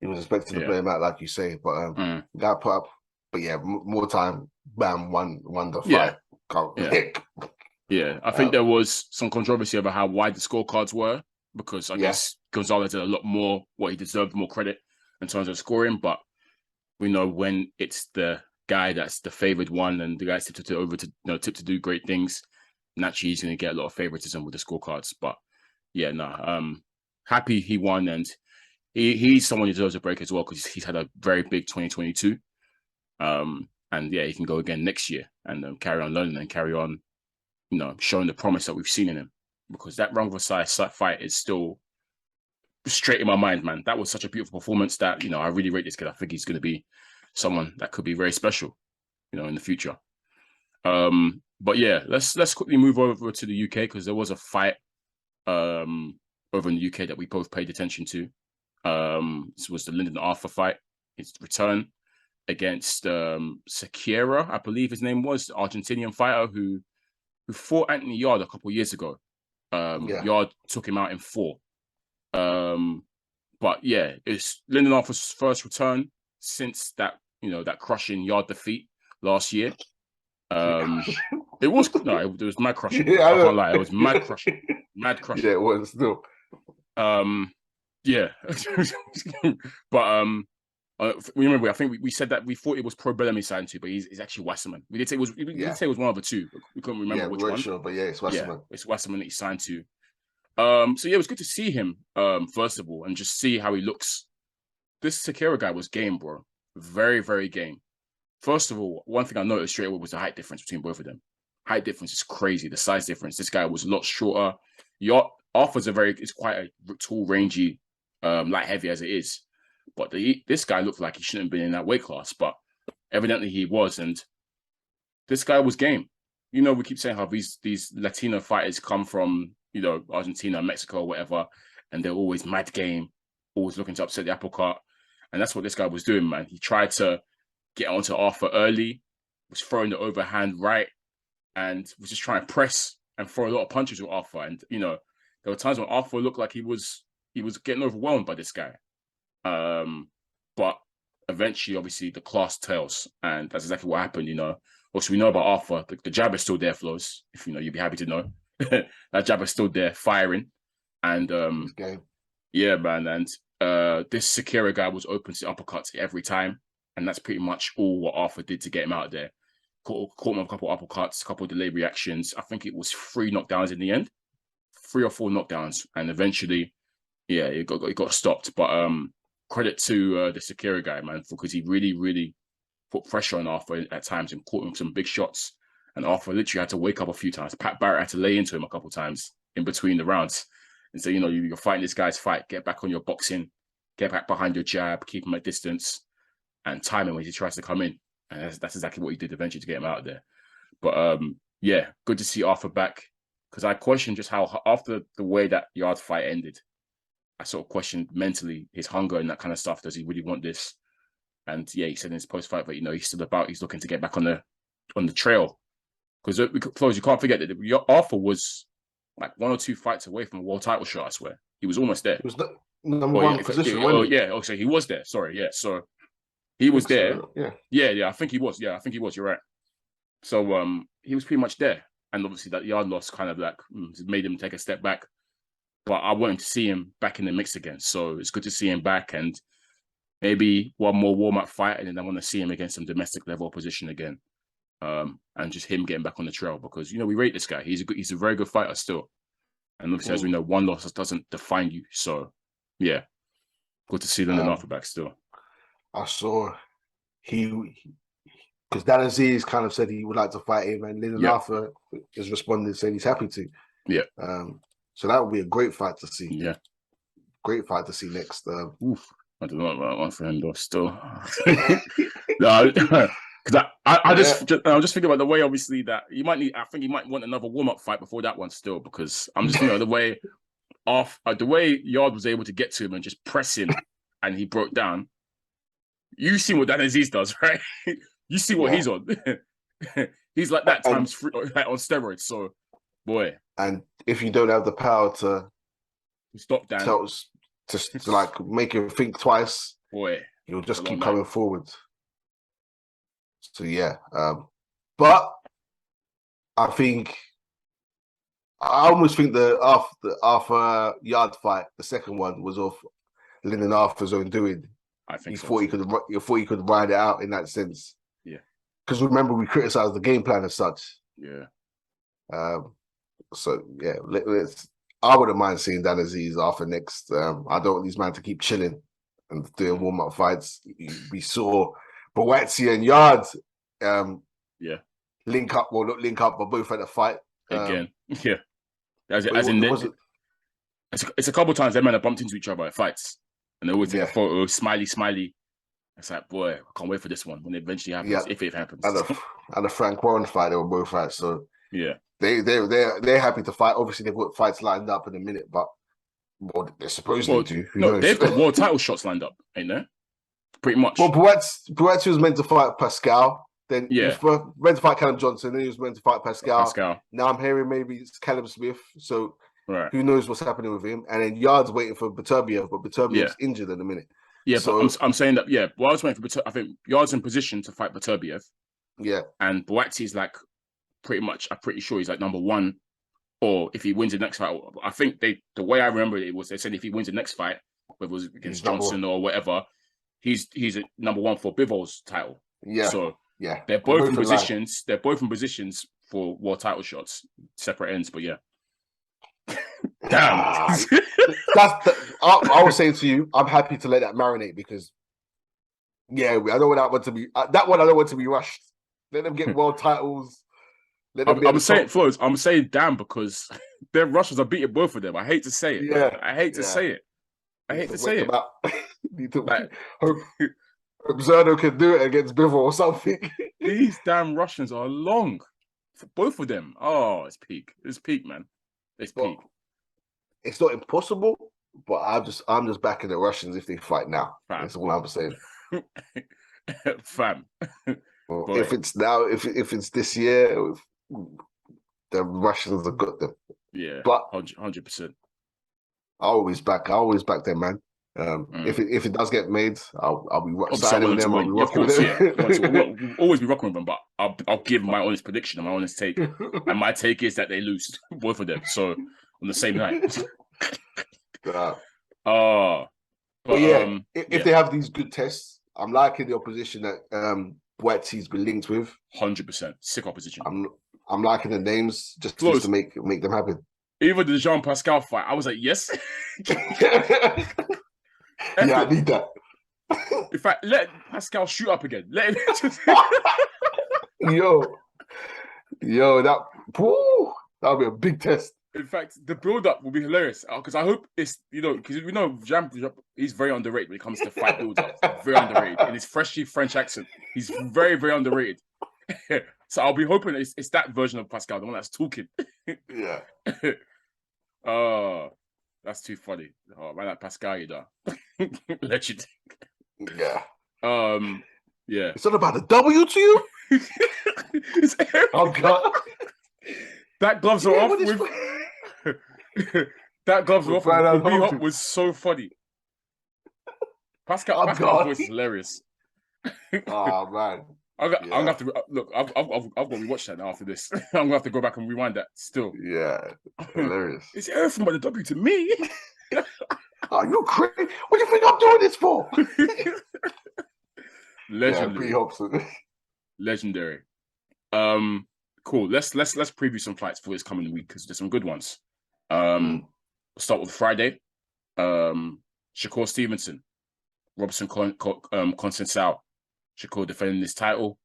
he was expected to play him out, like you say, but got put up. But yeah, more time. Bam, won the fight. Yeah, I think there was some controversy about how wide the scorecards were, because I guess Gonzalez did a lot more what he deserved, more credit in terms of scoring. But we know when it's the guy that's the favored one and the guy's tipped to do great things, naturally he's going to get a lot of favoritism with the scorecards. But yeah, happy he won, and he's someone who deserves a break as well, because he's had a very big 2022. And yeah, he can go again next year and carry on learning and carry on, you know, showing the promise that we've seen in him. Because that Rungvisai fight is still straight in my mind, man. That was such a beautiful performance that, you know, I really rate this kid. I think he's going to be someone that could be very special, you know, in the future. But yeah, let's quickly move over to the UK, because there was a fight over in the UK that we both paid attention to. This was the Lyndon Arthur fight, his return against Sequeira, I believe his name was, the Argentinian fighter who fought Anthony Yarde a couple of years ago. Yarde took him out in 4. But yeah, it's Lyndon Arthur's first return since that, you know, that crushing Yarde defeat last year. It was mad crushing. I can't lie, it was mad crushing. Yeah, it was still. Yeah, but remember, I think we said that we thought it was Pro Bellamy signed to, but he's actually Wasserman. We did say it was. We did say it was one of the two, but we couldn't remember which one. Sure, but yeah, it's Wasserman. Yeah, it's Wasserman that he signed to. So yeah, it was good to see him. First of all, and just see how he looks. This Sequeira guy was game, bro. Very, very game. First of all, one thing I noticed straight away was the height difference between both of them. Height difference is crazy. The size difference. This guy was a lot shorter. Arthur's it's quite a tall, rangy, light heavy as it is. But this guy looked like he shouldn't have been in that weight class, but evidently he was. And this guy was game. You know, we keep saying how these Latino fighters come from, you know, Argentina, Mexico, whatever, and they're always mad game, always looking to upset the apple cart. And that's what this guy was doing, man. He tried to get onto Arthur early, was throwing the overhand right, and was just trying to press and throw a lot of punches with Arthur. And, you know, there were times when Arthur looked like he was getting overwhelmed by this guy. But eventually, obviously, the class tells, and that's exactly what happened. You know, also we know about Arthur. The jab is still there, Flows. If you know, you'd be happy to know that jab is still there, firing. And yeah, man. And this Sequeira guy was open to uppercuts every time, and that's pretty much all what Arthur did to get him out there. Caught him with a couple of uppercuts, a couple of delayed reactions. I think it was 3 knockdowns in the end, 3 or 4 knockdowns, and eventually, Yeah, he got stopped. But credit to the Sequeira guy, man, because he really put pressure on Arthur at times and caught him some big shots. And Arthur literally had to wake up a few times. Pat Barrett had to lay into him a couple times in between the rounds and say, you're fighting this guy's fight. Get back on your boxing. Get back behind your jab. Keep him at distance. And time him when he tries to come in. And that's exactly what he did eventually to get him out of there. But yeah, good to see Arthur back. Because I questioned just how, after the way that Yard fight ended, I sort of questioned mentally his hunger and that kind of stuff. Does he really want this? And yeah, he said in his post-fight that, he's still about, he's looking to get back on the trail. Because you can't forget that Arthur was like 1 or 2 fights away from a world title shot, I swear. He was almost there. He was the number one position, so he was there. Sorry, yeah. So he was there. So, yeah, I think he was. Yeah, I think he was. You're right. So he was pretty much there. And obviously that Yard loss kind of like made him take a step back. But I wanted to see him back in the mix again. So it's good to see him back, and maybe one more warm-up fight, and then I want to see him against some domestic level opposition again. And just him getting back on the trail, because we rate this guy. He's a very good fighter still. And obviously, as we know, one loss doesn't define you. So yeah. Good to see Lyndon Arthur back still. I saw because Dan Aziz kind of said he would like to fight him, and Lyndon Arthur has responded saying he's happy to. Yeah. So that would be a great fight to see. Yeah. Great fight to see next. Oof. I don't know about one for him though. Still. Because I'm just thinking about the way, obviously, that I think he might want another warm-up fight before that one still, because I'm just thinking of the way Yard was able to get to him and just press him and he broke down. You see what Dan Aziz does, right? You see what he's on. He's like that times 3 like on steroids. So, boy. And if you don't have the power to stop Dan, to like make him think twice, boy, you'll just keep coming forward. So yeah, but I almost think the Arthur Yard fight, the second one, was off Lyndon Arthur's own doing. I think he thought he could ride it out in that sense. Yeah, because remember we criticized the game plan as such. Yeah. So yeah, I wouldn't mind seeing Dan Aziz Arthur next. I don't want these men to keep chilling and doing warm up fights. We saw Boazzi and Yard link up, well, not link up, but both had a fight again. Yeah, it's a couple times them men have bumped into each other at fights, and they always take a photo, smiley. It's like, boy, I can't wait for this one when it eventually happens, if it happens. And the Frank Warren fight, they were both at. So yeah, they're happy to fight. Obviously, they've got fights lined up in a minute, but they're supposed to. They've got world title shots lined up, ain't there? Pretty much. Well, Boazzi was meant to fight Pascal. Then he was meant to fight Callum Johnson. Then he was meant to fight Pascal. Now I'm hearing maybe it's Callum Smith. So who knows what's happening with him? And then Yard's waiting for Beterbiev, but Beterbiev's injured in a minute. Yeah, so but I'm saying that. Yeah, well, I was waiting for I think Yard's in position to fight Beterbiev. Yeah, and Boazzi's like pretty much. I'm pretty sure he's like number 1, or if he wins the next fight, I think the way I remember it was they said if he wins the next fight, whether it was against Johnson or whatever, he's at number 1 for Bivol's title. Yeah. So they're both in positions. They're both in positions for world title shots, separate ends. But yeah. Damn. I was saying to you, I'm happy to let that marinate because, I don't want that one to be. I don't want to be rushed. Let them get world titles. I'm saying damn, because their Russians are beating both of them. I hate to say it. Yeah. I hate to say it. Hope Zerno can do it against Bivol or something. These damn Russians are long. For both of them. Oh, it's peak. It's peak, man. It's peak. It's not impossible, but I'm just backing the Russians if they fight now. That's all I'm saying. Fam. Well, if it's now, if it's this year, the Russians have got them. Yeah, but 100%. I always back them, man. If it does get made, I'll be signing with them. I'll be rocking with them. We'll always be rocking with them, but I'll give my honest prediction and my honest take. And my take is that they lose, both of them. So on the same night. But if they have these good tests, I'm liking the opposition that Boazzi's been linked with. 100%. Sick opposition. I'm liking the names just to make them happen. Even the Jean Pascal fight, I was like, yes. Yeah, I need that. In fact, let Pascal shoot up again. Let him just... Yo, that would be a big test. In fact, the build-up will be hilarious because I hope it's because we know Jean, he's very underrated when it comes to fight build-up. Very underrated in his freshly French accent. He's very, very underrated. So I'll be hoping it's that version of Pascal, the one that's talking. Yeah. Oh, that's too funny. Oh man, that Pascal, legend. Yeah. Yeah. It's not about the W to you. Oh God. That gloves are off. That gloves are off. Hop was so funny. Pascal's voice is hilarious. Oh man. I'm gonna have to look. I've got to rewatch that now after this. I'm gonna have to go back and rewind that. Still, yeah, hilarious. It's everything but the W to me. Are you crazy? What do you think I'm doing this for? Legendary. Yeah, legendary. Cool. Let's preview some fights for this coming week because there's some good ones. We'll start with Friday. Shakur Stevenson, Robson Conceição. Shakur defending his title.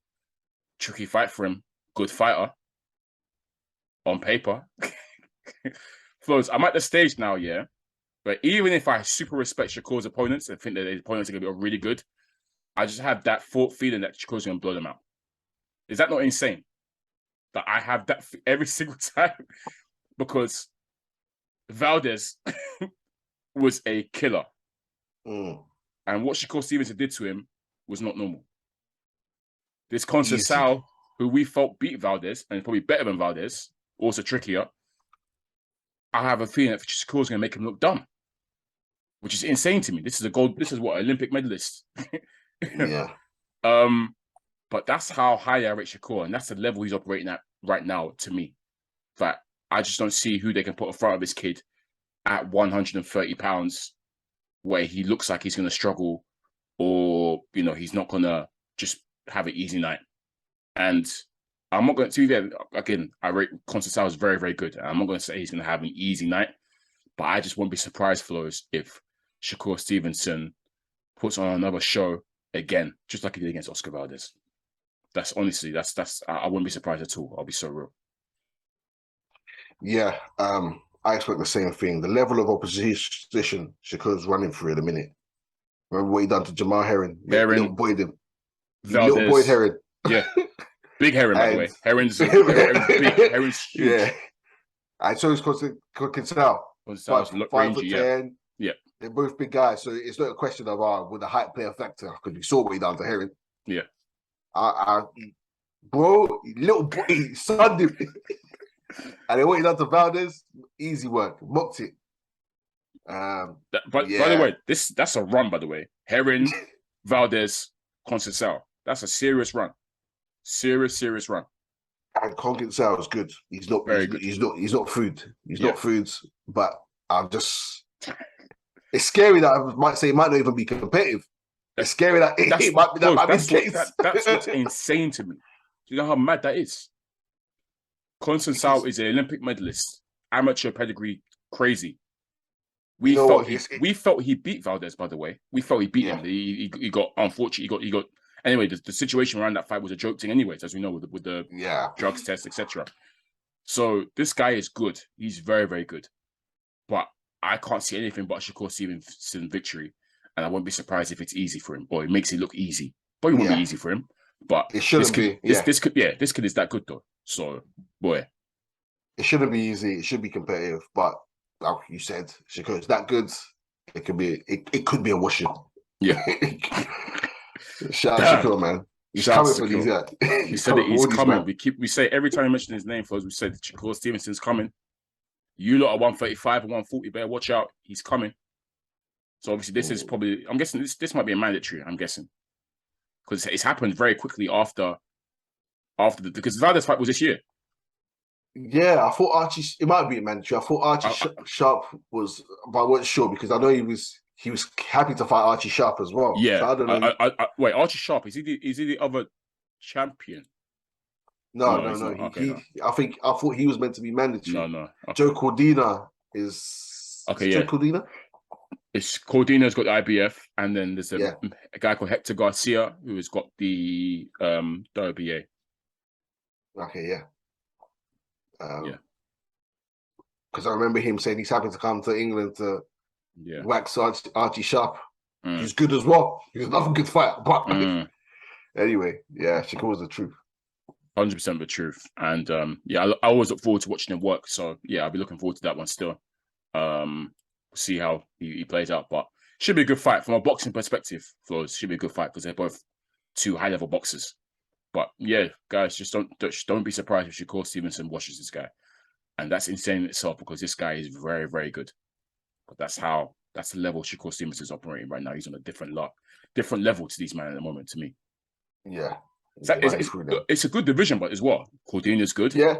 Tricky fight for him. Good fighter. On paper. Flows, I'm at the stage now, yeah. But even if I super respect Shakur's opponents and think that his opponents are going to be really good, I just have that feeling that Shakur's going to blow them out. Is that not insane? That I have that every single time? Because Valdez was a killer. And what Shakur Stevenson did to him was not normal. This Conceição, who we felt beat Valdez, and probably better than Valdez, also trickier, I have a feeling that Shakur's going to make him look dumb, which is insane to me. This is what, Olympic medalist. Yeah. But that's how high I rate Shakur, and that's the level he's operating at right now to me. That I just don't see who they can put in front of this kid at 130 pounds where he looks like he's going to struggle or, he's not going to just have an easy night. And I'm not going to, again, I rate Conceição is very, very good. I'm not going to say he's going to have an easy night, but I just won't be surprised, Flores, if Shakur Stevenson puts on another show again, just like he did against Oscar Valdez. That's honestly, I wouldn't be surprised at all. I'll be so real. Yeah, I expect the same thing. The level of opposition Shakur's running through at the minute. Remember what he done to Jamal Herring? Little boyed him. Little boyed Herring. Yeah. Big Herring, by the way. Herring's big. Herring's huge. Yeah. I saw his Conceição. 5'10". Yeah. They're both big guys, so it's not a question of would the height play a factor? Because we saw what he done to Herring. Yeah. Bro, little boy, sunned him. And then what he done to Valdez, easy work, mocked it. By the way, that's a run, by the way. Herring, Valdez, Conceição. That's a serious run. Serious run. And Conceição is good. He's not very good. He's not food. He's not food. But I'm just it's scary that I might say it might not even be competitive. It's scary that it might be the case. That's what's insane to me. Do you know how mad that is? Conceição is an Olympic medalist, amateur pedigree, crazy. We felt he beat Valdez, by the way. We felt he beat him. He got, unfortunately, he got. Anyway, the situation around that fight was a joke thing, anyways, as we know, with the drugs test, etc. So this guy is good. He's very, very good. But I can't see anything but a Shakur Stevenson victory, and I won't be surprised if it's easy for him or it makes it look easy. But it won't be easy for him. But it shouldn't be. This kid is that good though. So, boy, it shouldn't be easy. It should be competitive. But like you said, Shakur is that good. It could be. It could be a washing. Yeah. Shout out Shakur, man. He's coming for these guys. He said that he's coming. We say every time we mention his name, folks, we said Shakur Stevenson's coming. You lot are 135 and 140. Better watch out. He's coming. So obviously, this is probably. I'm guessing this might be a mandatory. I'm guessing because it's happened very quickly after because the Valdez fight was this year. Yeah, I thought Archie. It might be a mandatory. I thought Archie Sharp was, but I wasn't sure because I know he was happy to fight Archie Sharp as well. Yeah. So I don't know. Wait, Archie Sharp is he the other champion? No. he's not. Okay, no. I thought he was meant to be mandatory. No. Okay. Joe Cordina is. Okay, Joe Cordina. It's Cordina's got the IBF, and then there's a Yeah. guy called Hector Garcia who has got the WBA. Okay, yeah. Yeah. Because I remember him saying he's happy to come to England to wax Archie Sharp. He's good as well. He's another good fighter. But anyway, yeah, Shakur's the truth. 100% the truth. And I always look forward to watching him work. So yeah, I'll be looking forward to that one still. See how he plays out. But should be a good fight from a boxing perspective. Flores, should be a good fight because they're both two high-level boxers. But yeah, guys, just don't be surprised if Shakur Stevenson washes this guy. And that's insane in itself because this guy is very, very good. But that's the level Shakur Stevenson is operating right now. He's on a different level to these men at the moment, to me. Yeah. It's a good division, but as well, Cordina's good. Yeah.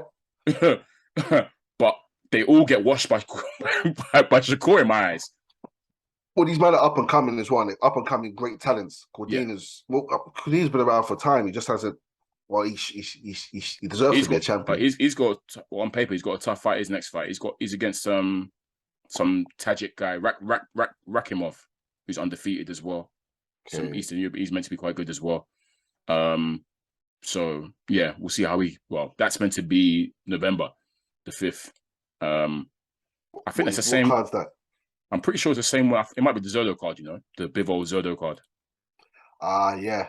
But they all get washed by Shakur in my eyes. Well, these men are up and coming as well. They're up and coming, great talents. Cordina's been around for time. He just hasn't. Well, he deserves to be a champion. But he's got on paper. He's got a tough fight. His next fight, he's against some Tajik guy, Rakimov, who's undefeated as well. Okay. Some Eastern Europe. He's meant to be quite good as well. So yeah, we'll see how that's meant to be November the 5th. I think that's the same. What card's that? I'm pretty sure it's the same one. It might be the Zerdo card, the Bivol Zerdo card. Yeah.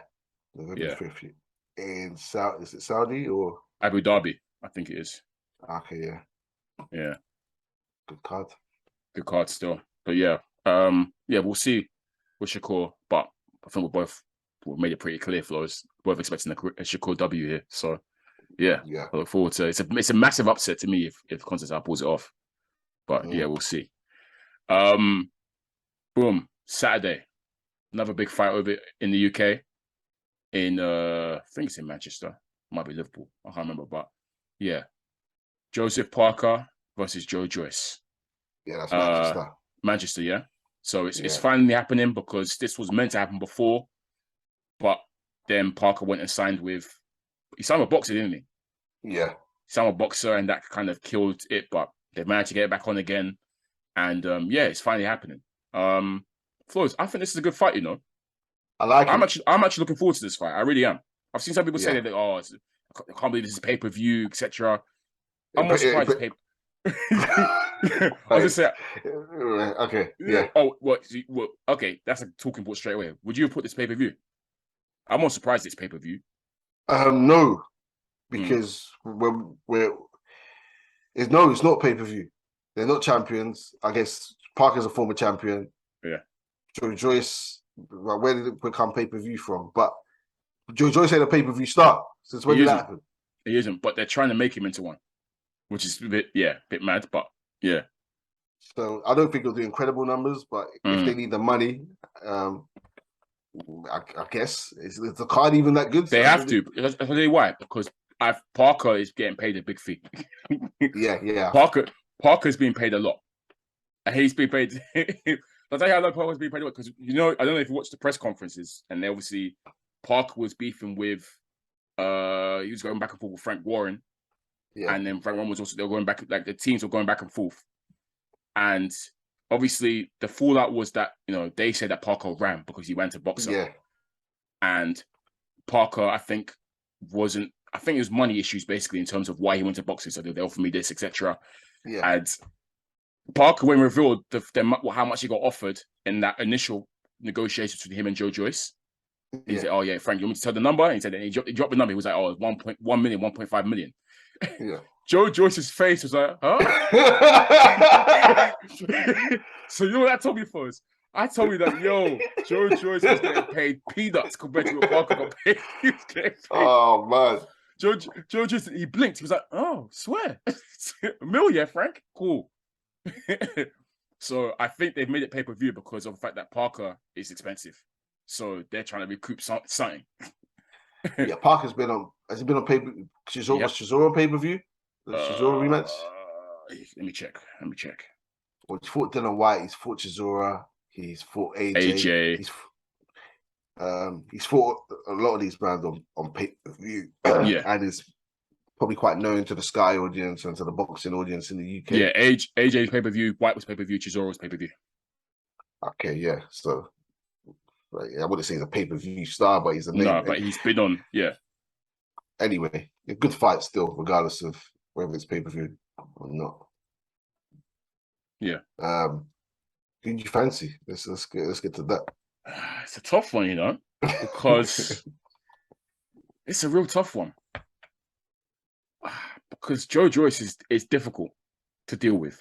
November 5th. In Saudi, is it Saudi or Abu Dhabi? I think it is. Okay, yeah. Yeah. Good card still. But yeah. We'll see with Shakur. But I think we've made it pretty clear, Flores. Both expecting a Shakur W here. So yeah. I look forward to it. It's a massive upset to me if Conceição pulls it off. But yeah, we'll see. Boom. Saturday. Another big fight over in the UK. I think it's in Manchester. Might be Liverpool. I can't remember. But yeah. Joseph Parker versus Joe Joyce. Yeah, that's Manchester. Manchester, yeah. So it's finally happening because this was meant to happen before. But then Parker went and signed with a boxer, didn't he? Yeah. He signed a boxer and that kind of killed it, but they managed to get it back on again. And it's finally happening. Flores, I think this is a good fight, I like it. I'm actually looking forward to this fight. I really am. I've seen some people say that, I can't believe this is pay-per-view, etc. I'm more surprised it's pay-per-view. I was just saying. Okay, yeah. Oh, what? Okay, that's a talking point straight away. Would you have put this pay-per-view? I'm more surprised it's pay-per-view. No, because it's not pay-per-view. They're not champions. I guess Parker's a former champion. Yeah. Joe Joyce, where did it become pay-per-view from? But Joe Joyce ain't a pay-per-view star. Since when did that happen? He isn't, but they're trying to make him into one, which is a bit mad, but yeah. So I don't think he'll do incredible numbers, but if they need the money, I guess is the card even that good? They have to. I'll tell you why. Because Parker is getting paid a big fee. yeah. Parker's being paid a lot, and he's being paid. I'll tell you how Parker's being paid a lot because I don't know if you watched the press conferences, and they obviously Parker was beefing with. He was going back and forth with Frank Warren, and then Frank Warren was also going back. Like the teams were going back and forth, and obviously the fallout was that they said that Parker ran because he went to boxer, and Parker I think it was money issues basically in terms of why he went to boxing. So they offered me this, etc. And Parker, when revealed how much he got offered in that initial negotiations with him and Joe Joyce, he said, "Oh yeah, Frank, you want me to tell the number?" And he said, and he dropped the number. He was like, "Oh, 1.1 million, 1.5 million." Yeah. Joe Joyce's face was like, "Huh?" So you know what that told me first? I told you that Joe Joyce was getting paid peanuts compared to what Parker got paid. He was getting paid. Oh man. Joe Joyce, he blinked. He was like, "Oh, swear, $1 million, Frank, cool." So I think they've made it pay-per-view because of the fact that Parker is expensive. So they're trying to recoup something. Yeah, Parker's been on. Has he been on pay-per-view? Chisora on pay-per-view? The Chisora rematch? Let me check. Well, he fought Dylan White. He's fought Chisora. He's fought AJ. He's fought a lot of these brands on pay-per-view. And probably quite known to the Sky audience and to the boxing audience in the UK. Yeah, AJ's pay-per-view, White was pay-per-view, Chisoro's pay-per-view. Okay, yeah. So I wouldn't say he's a pay-per-view star, but he's a name. No, but he's been on, yeah. Anyway, a good fight still, regardless of whether it's pay-per-view or not. Yeah. Who do you fancy? Let's get to that. It's a tough one, you know, because it's a real tough one. Because Joe Joyce is difficult to deal with.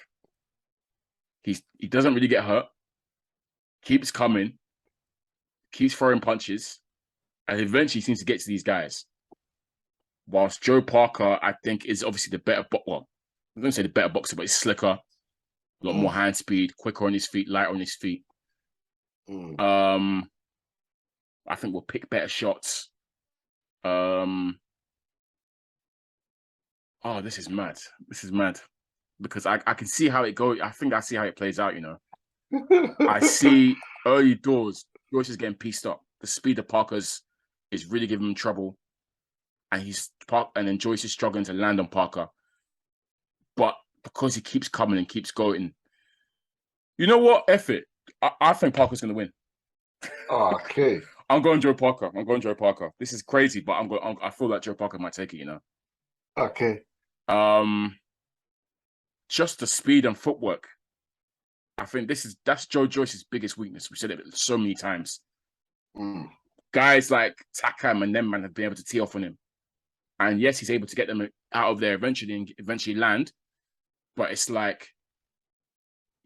He doesn't really get hurt, keeps coming, keeps throwing punches, and eventually seems to get to these guys. Whilst Joe Parker, I think, is obviously the better, well, I'm going to say the better boxer, but he's slicker, a lot more hand speed, quicker on his feet, lighter on his feet. I think we'll pick better shots. Oh, this is mad. This is mad. Because I can see how it goes. I think I see how it plays out, you know. I see early doors, Joyce is getting pieced up. The speed of Parker's is really giving him trouble. And then Joyce is struggling to land on Parker. But because he keeps coming and keeps going, you know what? F it. I think Parker's going to win. Okay. I'm going Joe Parker. This is crazy, but I feel like Joe Parker might take it, you know. Okay. Just the speed and footwork. I think that's Joe Joyce's biggest weakness. We said it so many times. Guys like Takam and them man have been able to tee off on him. And yes, he's able to get them out of there eventually and eventually land. But it's like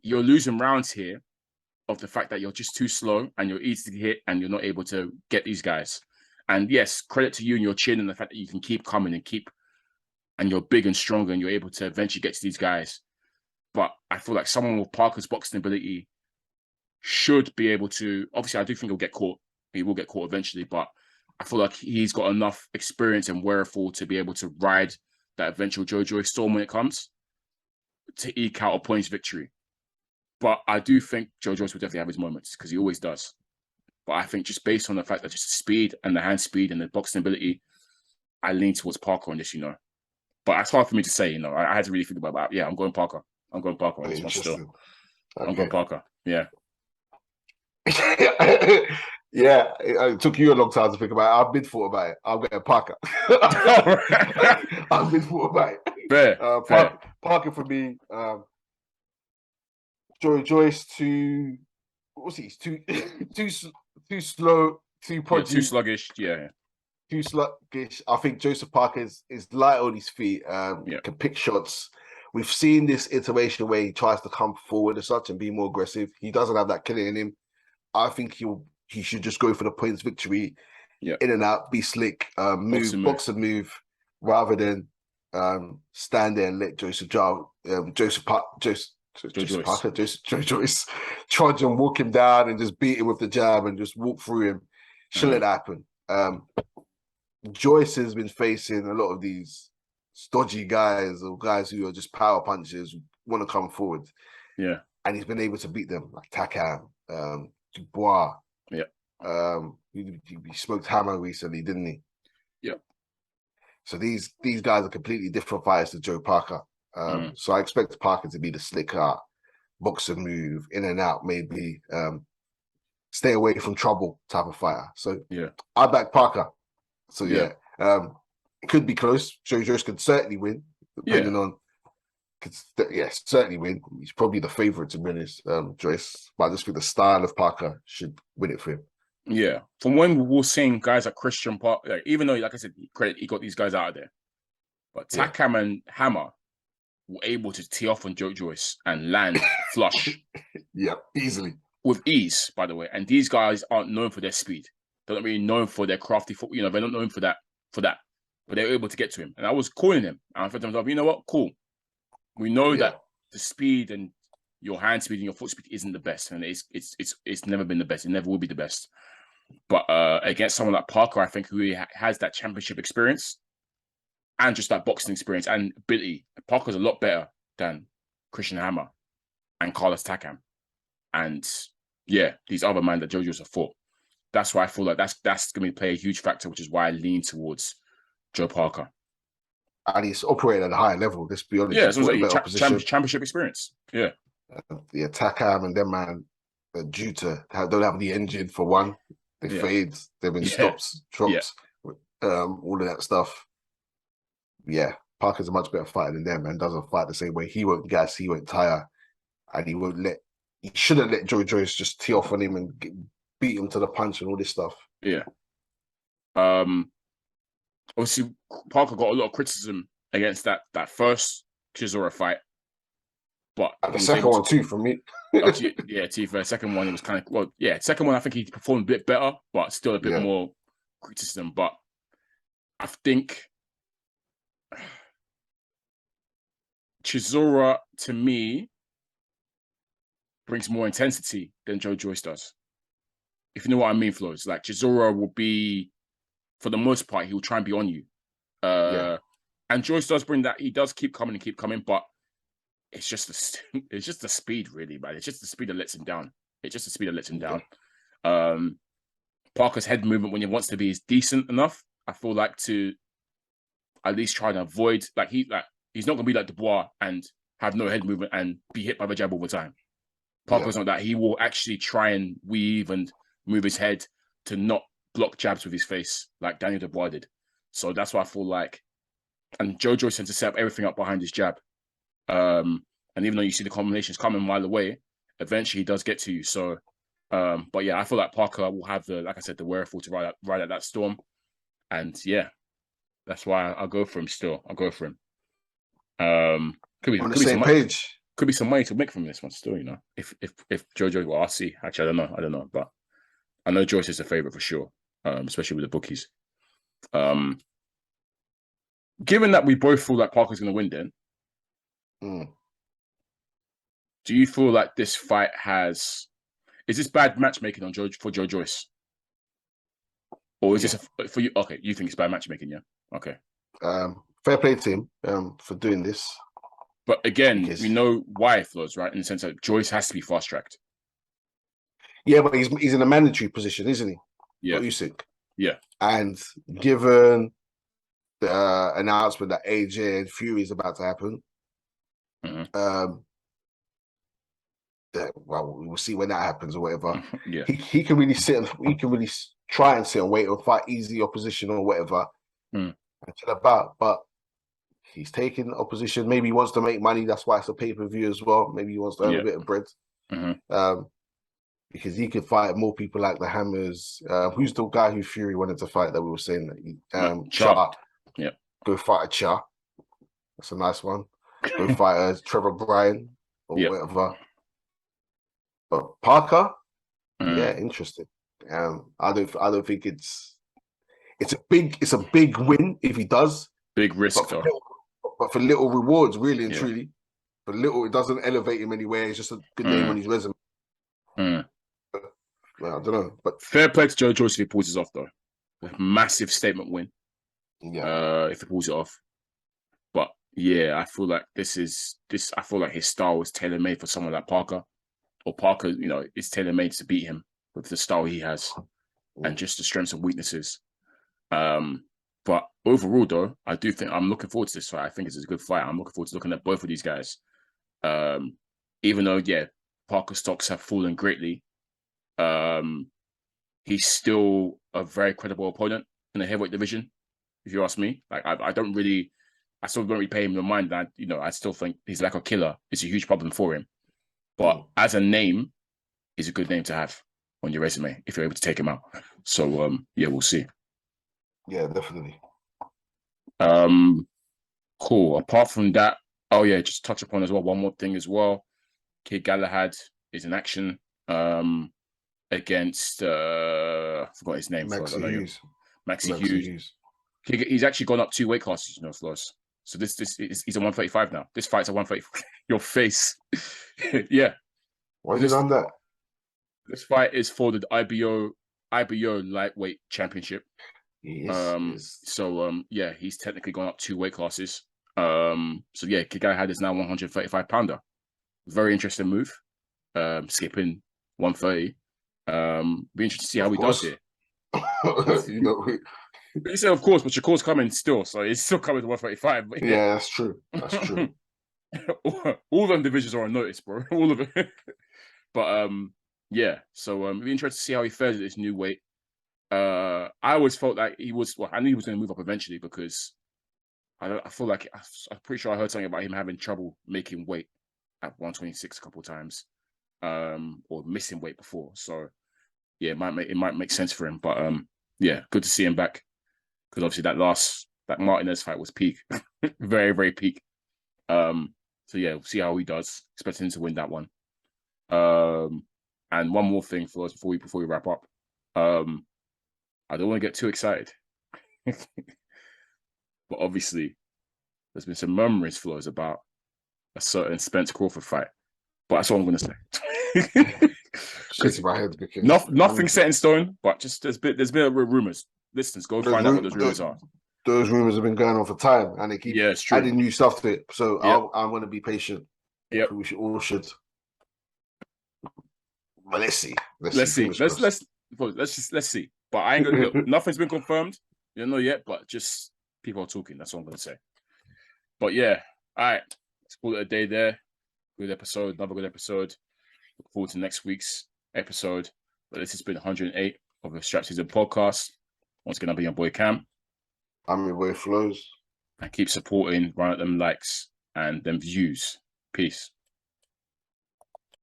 you're losing rounds here of the fact that you're just too slow and you're easy to hit and you're not able to get these guys. And yes, credit to you and your chin and the fact that you can keep coming and you're big and stronger and you're able to eventually get to these guys. But I feel like someone with Parker's boxing ability should be able to, obviously I do think he'll get caught. He will get caught eventually, but I feel like he's got enough experience and wherewithal to be able to ride that eventual Joe Joyce storm when it comes to eke out a points victory. But I do think Joe Joyce will definitely have his moments because he always does. But I think just based on the fact that just the speed and the hand speed and the boxing ability, I lean towards Parker on this, you know. But it's hard for me to say, you know. I had to really think about that. Yeah, I'm going Parker. On this one still. Okay. I'm going Parker. Yeah. Yeah, it took you a long time to think about it. I've been thought about it. I'm going Parker. I've been thought about it. Fair. Parker for me. Joyce too. What's he? Too slow. Too podgy. Too sluggish. Yeah. Too sluggish. I think Joseph Parker is light on his feet. Can pick shots. We've seen this iteration where he tries to come forward as such and be more aggressive. He doesn't have that killing in him. I think he should just go for the points victory, in and out, be slick, box and move, rather than stand there and let Joe Joyce trudge and walk him down and just beat him with the jab and just walk through him. Shouldn't happen. Joyce has been facing a lot of these stodgy guys or guys who are just power punchers, want to come forward. Yeah. And he's been able to beat them, like Takam, Dubois. Yeah. He smoked Hammer recently, didn't he? Yeah. So these guys are completely different fighters to Joe Parker. So I expect Parker to be the slicker, boxer move, in and out, maybe stay away from trouble type of fighter. So I back Parker. So it could be close. Joe Joyce could certainly win, depending on. Certainly win. He's probably the favorite to win this, Joyce. But I just think the style of Parker should win it for him. Yeah. From when we were seeing guys like Christian Parker, like, even though, like I said, he got these guys out of there. But Takam and Hammer were able to tee off on Joe Joyce and land flush. Easily. With ease, by the way. And these guys aren't known for their speed. They're not really known for their crafty foot. You know, they're not known for that. But they were able to get to him. And I was calling him. And I thought to myself, you know what? Cool. We know that the speed and your hand speed and your foot speed isn't the best. And it's never been the best. It never will be the best. But against someone like Parker, I think, who has that championship experience and just that boxing experience and ability, Parker's a lot better than Christian Hammer and Carlos Takam. And these other men that JoJo's have fought. That's why I feel like that's going to play a huge factor, which is why I lean towards Joe Parker. And he's operating at a higher level. Let's be honest. Yeah, He's so got a it's better like position. championship experience. Yeah. The attack arm and them man are due to don't have the engine for one. They fade, they've been stops, drops, all of that stuff. Yeah, Parker's a much better fighter than them and doesn't fight the same way. He won't gas, he won't tire, and he shouldn't let Joyce just tee off on him and beat him to the punch and all this stuff. Yeah. Obviously, Parker got a lot of criticism against that first Chisora fight, but the second one too, for me. Yeah, to be fair, second one it was kind of second one I think he performed a bit better, but still a bit more criticism. But I think Chisora to me brings more intensity than Joyce does. If you know what I mean, Flo. It's like Chisora will be, for the most part, he'll try and be on you. And Joyce does bring that. He does keep coming, but it's just the speed, really, man. It's just the speed that lets him down. Parker's head movement when he wants to be is decent enough. I feel like to at least try and avoid he's not gonna be like Dubois and have no head movement and be hit by the jab all the time. Parker's not that. He will actually try and weave and move his head to not block jabs with his face like Daniel Dubois did. So that's why I feel like, and Joyce tends to set up everything up behind his jab. And even though you see the combinations coming a mile away, eventually he does get to you. So, but yeah, I feel like Parker will have the wherewithal to ride out that storm. And yeah, that's why I'll go for him still. I'll go for him. Could be on the same page. Could be some money to make from this one still, you know. If Jojo, well, I'll see. Actually, I don't know. But I know Joyce is a favorite for sure, especially with the bookies. Given that we both feel like Parker's going to win, then, do you feel like this fight is this bad matchmaking on for Joyce? Or is this for you? Okay, you think it's bad matchmaking, yeah? Okay. Fair play to him for doing this. But again, we know why it flows, right? In the sense that Joyce has to be fast-tracked. Yeah, but he's in a mandatory position, isn't he? Yeah. What you think? Yeah. And given the announcement that AJ and Fury is about to happen, well, we'll see when that happens or whatever. Yeah. He can really try and sit and wait or fight easy opposition or whatever. But he's taking opposition. Maybe he wants to make money. That's why it's a pay-per-view as well. Maybe he wants to earn a bit of bread. Because he could fight more people like the Hammers. Who's the guy who Fury wanted to fight that we were saying that Char. Yeah. Go fight a Char. That's a nice one. Go fight Trevor Bryan or whatever. But Parker, interesting. I don't think it's a big win if he does. Big risk though. But for little rewards, really and truly. For little, it doesn't elevate him anywhere. It's just a good name on his resume. Well, I don't know. But fair play to Joyce if he pulls it off though. A massive statement win. Yeah. If he pulls it off. But yeah, I feel like I feel like his style was tailor-made for someone like Parker. Or Parker, you know, is tailor-made to beat him with the style he has and just the strengths and weaknesses. But overall, though, I do think I'm looking forward to this fight. I think it's a good fight. I'm looking forward to looking at both of these guys. Even though, Parker's stocks have fallen greatly, he's still a very credible opponent in the heavyweight division, if you ask me. Like, I still don't really pay him no mind that, you know, I still think he's like a killer. It's a huge problem for him. But as a name, he's a good name to have on your resume if you're able to take him out. So, we'll see. Yeah, definitely. Cool. Apart from that, just touch upon as well. One more thing as well. Kid Galahad is in action against I forgot his name. Maxi Hughes. He's actually gone up 2 weight classes, you know, Floss. So he's a 135 now. This fight's a 135. Your face. Yeah. Why is it on that? This fight is for the IBO lightweight championship. Yes. So he's technically gone up 2 weight classes. Kid Galahad is now 135 pounder. Very interesting move. Skipping 130. Be interested to see how he does here. You said of course, but Shakur's coming still, so he's still coming to 135. But yeah, that's true. That's true. All them divisions are on notice, bro. All of it. But yeah. So it'll be interesting to see how he fares at this new weight. I always felt like he was. Well, I knew he was going to move up eventually because I feel like I'm pretty sure I heard something about him having trouble making weight at 126 a couple of times, or missing weight before. So yeah, it might make sense for him. But yeah, good to see him back because obviously that Martinez fight was peak, very very peak. So yeah, we'll see how he does. Expecting him to win that one. And one more thing for us before we wrap up. I don't want to get too excited, but obviously there's been some murmurings, Flows, about a certain Spence Crawford fight. But that's all I'm going to say. Shaking my head because nothing set in stone, but just there's been rumors. Listeners, go find out what those rumors are. Those rumors have been going on for time, and they keep adding new stuff to it. So I'm going to be patient. Yeah, we all should. But let's see. Let's see. Let's see. But I ain't gonna look. Nothing's been confirmed. You don't know yet, but just people are talking. That's all I'm gonna say. But yeah, all right. Let's call it a day there. Good episode. Another good episode. Look forward to next week's episode. But this has been 108 of the Strap Season podcast. Once again, I'll be your boy Cam. I'm your boy Flows. And keep supporting, run at them likes and them views. Peace.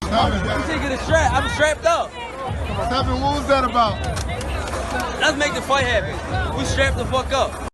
I'm taking a strap. I'm strapped up. What was that about? Let's make the fight happen. We strapped the fuck up.